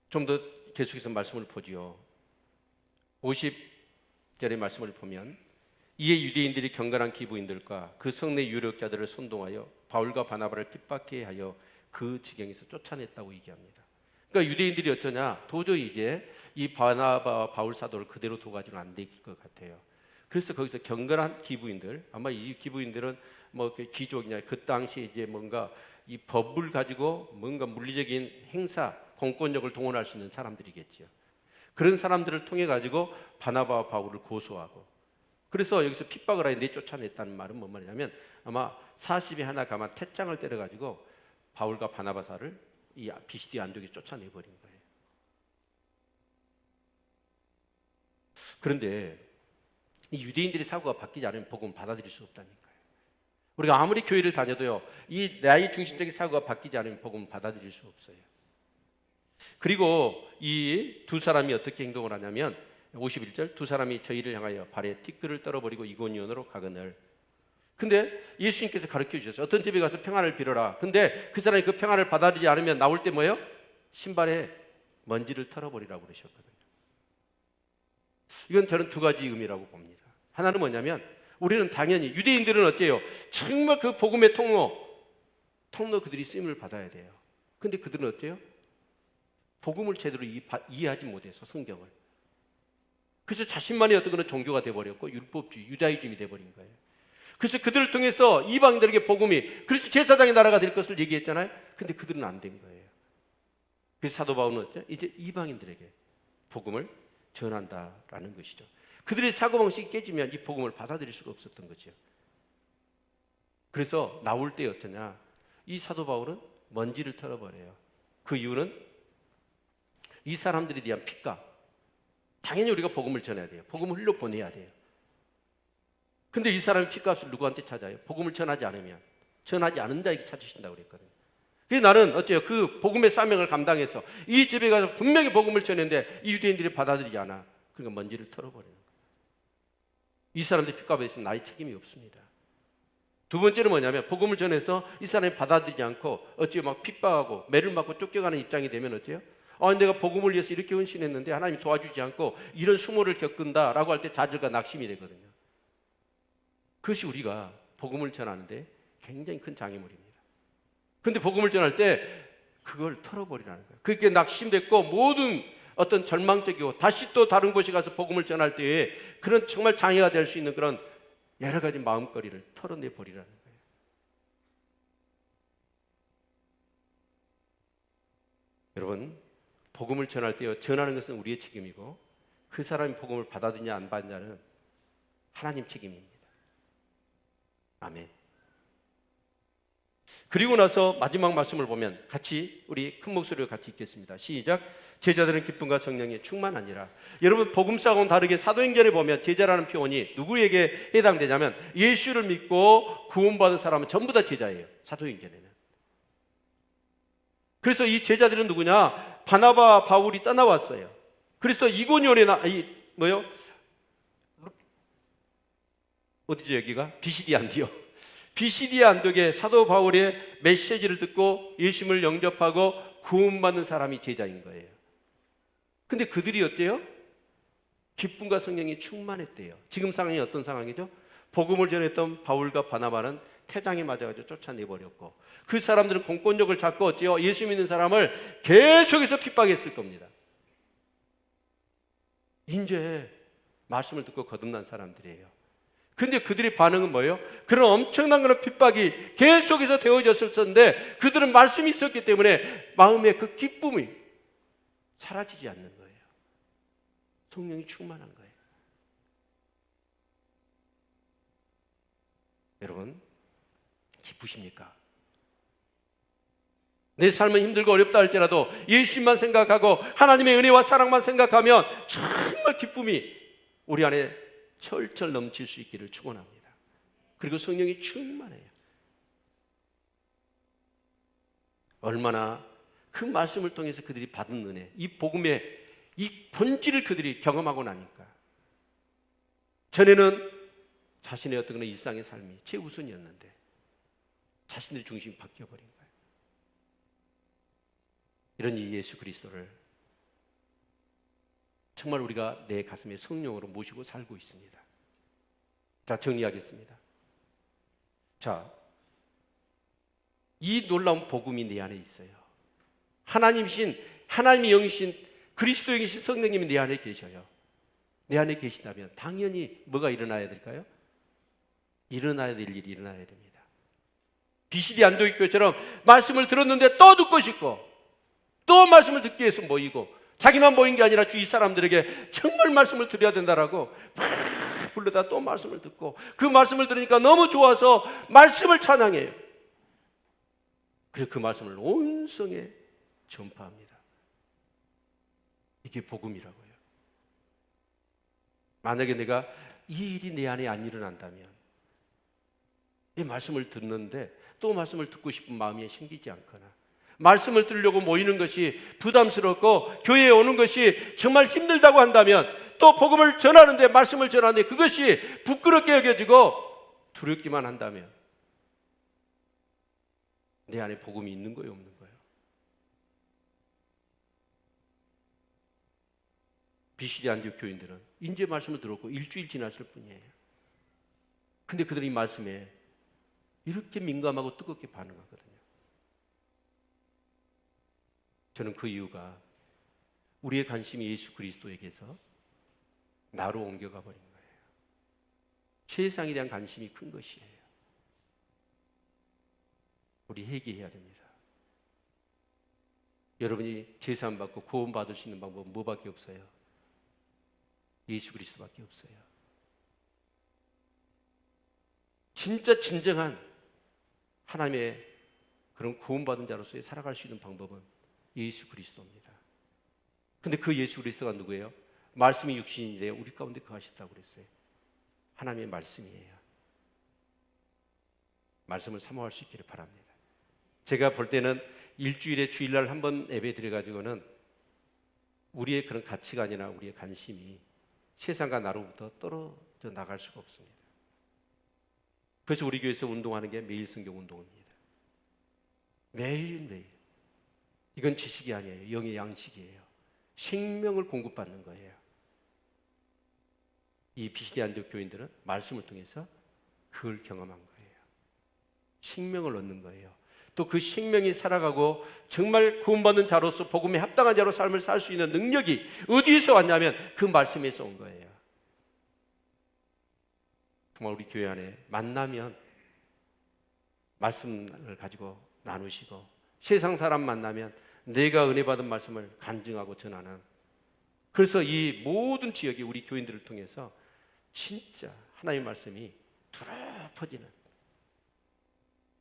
좀 더 계속해서 말씀을 보지요. 50절의 말씀을 보면 이에 유대인들이 경건한 기부인들과 그 성내 유력자들을 선동하여 바울과 바나바를 핍박해 하여 그 지경에서 쫓아냈다고 얘기합니다. 그러니까 유대인들이 어쩌냐, 도저히 이제 이 바나바와 바울 사도를 그대로 둬가지고는 안 될 것 같아요. 그래서 거기서 경건한 기부인들, 아마 이 기부인들은 뭐 귀족이냐, 그 당시에 이제 뭔가 이 법을 가지고 뭔가 물리적인 행사, 공권력을 동원할 수 있는 사람들이겠죠. 그런 사람들을 통해 가지고 바나바와 바울을 고소하고, 그래서 여기서 핍박을 하여 내쫓아냈다는 말은 뭔 말이냐면 아마 40에 하나 가만 태장을 때려 가지고 바울과 바나바사를 이 비시디 안독에 쫓아내버린 거예요. 그런데 이 유대인들의 사고가 바뀌지 않으면 복음을 받아들일 수 없다니까요. 우리가 아무리 교회를 다녀도요, 이 나의 중심적인 사고가 바뀌지 않으면 복음을 받아들일 수 없어요. 그리고 이 두 사람이 어떻게 행동을 하냐면 51절, 두 사람이 저희를 향하여 발에 티끌을 떨어버리고 이고니온으로 가거늘. 근데 예수님께서 가르쳐 주셨어요. 어떤 집에 가서 평안을 빌어라. 근데 그 사람이 그 평안을 받아들이지 않으면 나올 때 뭐예요? 신발에 먼지를 털어버리라고 그러셨거든요. 이건 저는 두 가지 의미라고 봅니다. 하나는 뭐냐면 우리는 당연히, 유대인들은 어때요? 정말 그 복음의 통로 그들이 쓰임을 받아야 돼요. 근데 그들은 어때요? 복음을 제대로 이해하지 못해서 성경을. 그래서 자신만의 어떤 그런 종교가 돼버렸고 율법주의, 유다이즘이 돼버린 거예요. 그래서 그들을 통해서 이방인들에게 복음이, 그래서 제사장의 나라가 될 것을 얘기했잖아요. 근데 그들은 안 된 거예요. 그래서 사도 바울은 어째? 이제 이방인들에게 복음을 전한다라는 것이죠. 그들의 사고방식이 깨지면 이 복음을 받아들일 수가 없었던 거죠. 그래서 나올 때 어쩌냐, 이 사도 바울은 먼지를 털어버려요. 그 이유는 이 사람들에 대한 핍박, 당연히 우리가 복음을 전해야 돼요. 복음을 흘려보내야 돼요. 근데 이 사람의 핏값을 누구한테 찾아요? 복음을 전하지 않으면, 전하지 않은 자에게 찾으신다고 그랬거든요. 그래서 나는 어째요? 그 복음의 사명을 감당해서 이 집에 가서 분명히 복음을 전했는데 이 유대인들이 받아들이지 않아. 그러니까 먼지를 털어버리는 거예요. 이 사람들 핏값에 있어서 나의 책임이 없습니다. 두 번째는 뭐냐면 복음을 전해서 이 사람이 받아들이지 않고 어째요? 막 핍박하고 매를 맞고 쫓겨가는 입장이 되면 어째요? 내가 복음을 위해서 이렇게 헌신했는데 하나님이 도와주지 않고 이런 수모를 겪는다라고 할 때 좌절과 낙심이 되거든요. 그것이 우리가 복음을 전하는데 굉장히 큰 장애물입니다. 그런데 복음을 전할 때 그걸 털어버리라는 거예요. 그렇게 낙심됐고 모든 어떤 절망적이고 다시 또 다른 곳에 가서 복음을 전할 때에 그런 정말 장애가 될 수 있는 그런 여러 가지 마음거리를 털어내 버리라는 거예요. 여러분, 복음을 전할 때 전하는 것은 우리의 책임이고 그 사람이 복음을 받아들이냐 안 받느냐는 하나님 책임입니다. 아멘. 그리고 나서 마지막 말씀을 보면 같이 우리 큰 목소리로 같이 읽겠습니다. 시작. 제자들은 기쁨과 성령에 충만하니라. 여러분, 복음서하고는 다르게 사도행전에 보면 제자라는 표현이 누구에게 해당되냐면 예수를 믿고 구원받은 사람은 전부 다 제자예요. 사도행전에는. 그래서 이 제자들은 누구냐? 바나바와 바울이 떠나왔어요. 그래서 이고니온에 어디죠 여기가? 비시디 안디옥. 비시디아 안독에 사도 바울의 메시지를 듣고 예수님을 영접하고 구원받는 사람이 제자인 거예요. 근데 그들이 어때요? 기쁨과 성령이 충만했대요. 지금 상황이 어떤 상황이죠? 복음을 전했던 바울과 바나바는 태장에 맞아가지고 쫓아내버렸고 그 사람들은 공권력을 잡고 어째요? 예수 믿는 사람을 계속해서 핍박했을 겁니다. 이제 말씀을 듣고 거듭난 사람들이에요. 근데 그들의 반응은 뭐예요? 그런 엄청난 그런 핍박이 계속해서 되어졌을 텐데 그들은 말씀이 있었기 때문에 마음의 그 기쁨이 사라지지 않는 거예요. 성령이 충만한 거예요. 여러분, 기쁘십니까? 내 삶은 힘들고 어렵다 할지라도 예수님만 생각하고 하나님의 은혜와 사랑만 생각하면 정말 기쁨이 우리 안에 철철 넘칠 수 있기를 축원합니다. 그리고 성령이 충만해요. 얼마나 그 말씀을 통해서 그들이 받은 은혜, 이 복음의 이 본질을 그들이 경험하고 나니까 전에는 자신의 어떤 일상의 삶이 최우선이었는데 자신들의 중심이 바뀌어버린 거예요. 이런 이 예수 그리스도를 정말 우리가 내 가슴에 성령으로 모시고 살고 있습니다. 자, 정리하겠습니다. 자, 이 놀라운 복음이 내 안에 있어요. 하나님이 영이신 그리스도 영이신 성령님이 내 안에 계셔요. 내 안에 계시다면 당연히 뭐가 일어나야 될까요? 일어나야 될 일이 일어나야 됩니다. 비시디 안도익교처럼 말씀을 들었는데 또 듣고 싶고 또 말씀을 듣기 위해서 모이고 자기만 모인 게 아니라 주위 사람들에게 정말 말씀을 드려야 된다라고 막 불러다 또 말씀을 듣고 그 말씀을 들으니까 너무 좋아서 말씀을 찬양해요. 그리고 그 말씀을 온 성에 전파합니다. 이게 복음이라고요. 만약에 내가 이 일이 내 안에 안 일어난다면 이 말씀을 듣는데 또 말씀을 듣고 싶은 마음이 생기지 않거나 말씀을 들으려고 모이는 것이 부담스럽고 교회에 오는 것이 정말 힘들다고 한다면 또 복음을 전하는데 말씀을 전하는데 그것이 부끄럽게 여겨지고 두렵기만 한다면 내 안에 복음이 있는 거예요, 없는 거예요? 비시디 안디옥 교인들은 이제 말씀을 들었고 일주일 지났을 뿐이에요. 근데 그들이 이 말씀에 이렇게 민감하고 뜨겁게 반응하거든요. 저는 그 이유가 우리의 관심이 예수 그리스도에게서 나로 옮겨가 버린 거예요. 세상에 대한 관심이 큰 것이에요. 우리 회개해야 됩니다. 여러분이 제사함 받고 구원 받을 수 있는 방법은 뭐밖에 없어요? 예수 그리스도밖에 없어요. 진짜 진정한 하나님의 그런 구원받은 자로서의 살아갈 수 있는 방법은 예수 그리스도입니다. 근데 그 예수 그리스도가 누구예요? 말씀이 육신이 되어 우리 가운데 거하셨다고 그랬어요. 하나님의 말씀이에요. 말씀을 사모할 수 있기를 바랍니다. 제가 볼 때는 일주일에 주일날 한 번 예배 드려가지고는 우리의 그런 가치관이나 우리의 관심이 세상과 나로부터 떨어져 나갈 수가 없습니다. 그래서 우리 교회에서 운동하는 게 매일 성경 운동입니다. 매일매일. 이건 지식이 아니에요. 영의 양식이에요. 생명을 공급받는 거예요. 이 비시디 안디옥 교인들은 말씀을 통해서 그걸 경험한 거예요. 생명을 얻는 거예요. 또 그 생명이 살아가고 정말 구원받는 자로서 복음에 합당한 자로 삶을 살 수 있는 능력이 어디에서 왔냐면 그 말씀에서 온 거예요. 정말 우리 교회 안에 만나면 말씀을 가지고 나누시고, 세상 사람 만나면 내가 은혜 받은 말씀을 간증하고 전하는, 그래서 이 모든 지역이 우리 교인들을 통해서 진짜 하나님의 말씀이 두루 퍼지는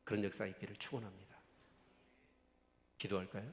그런 역사 있기를 축원합니다. 기도할까요?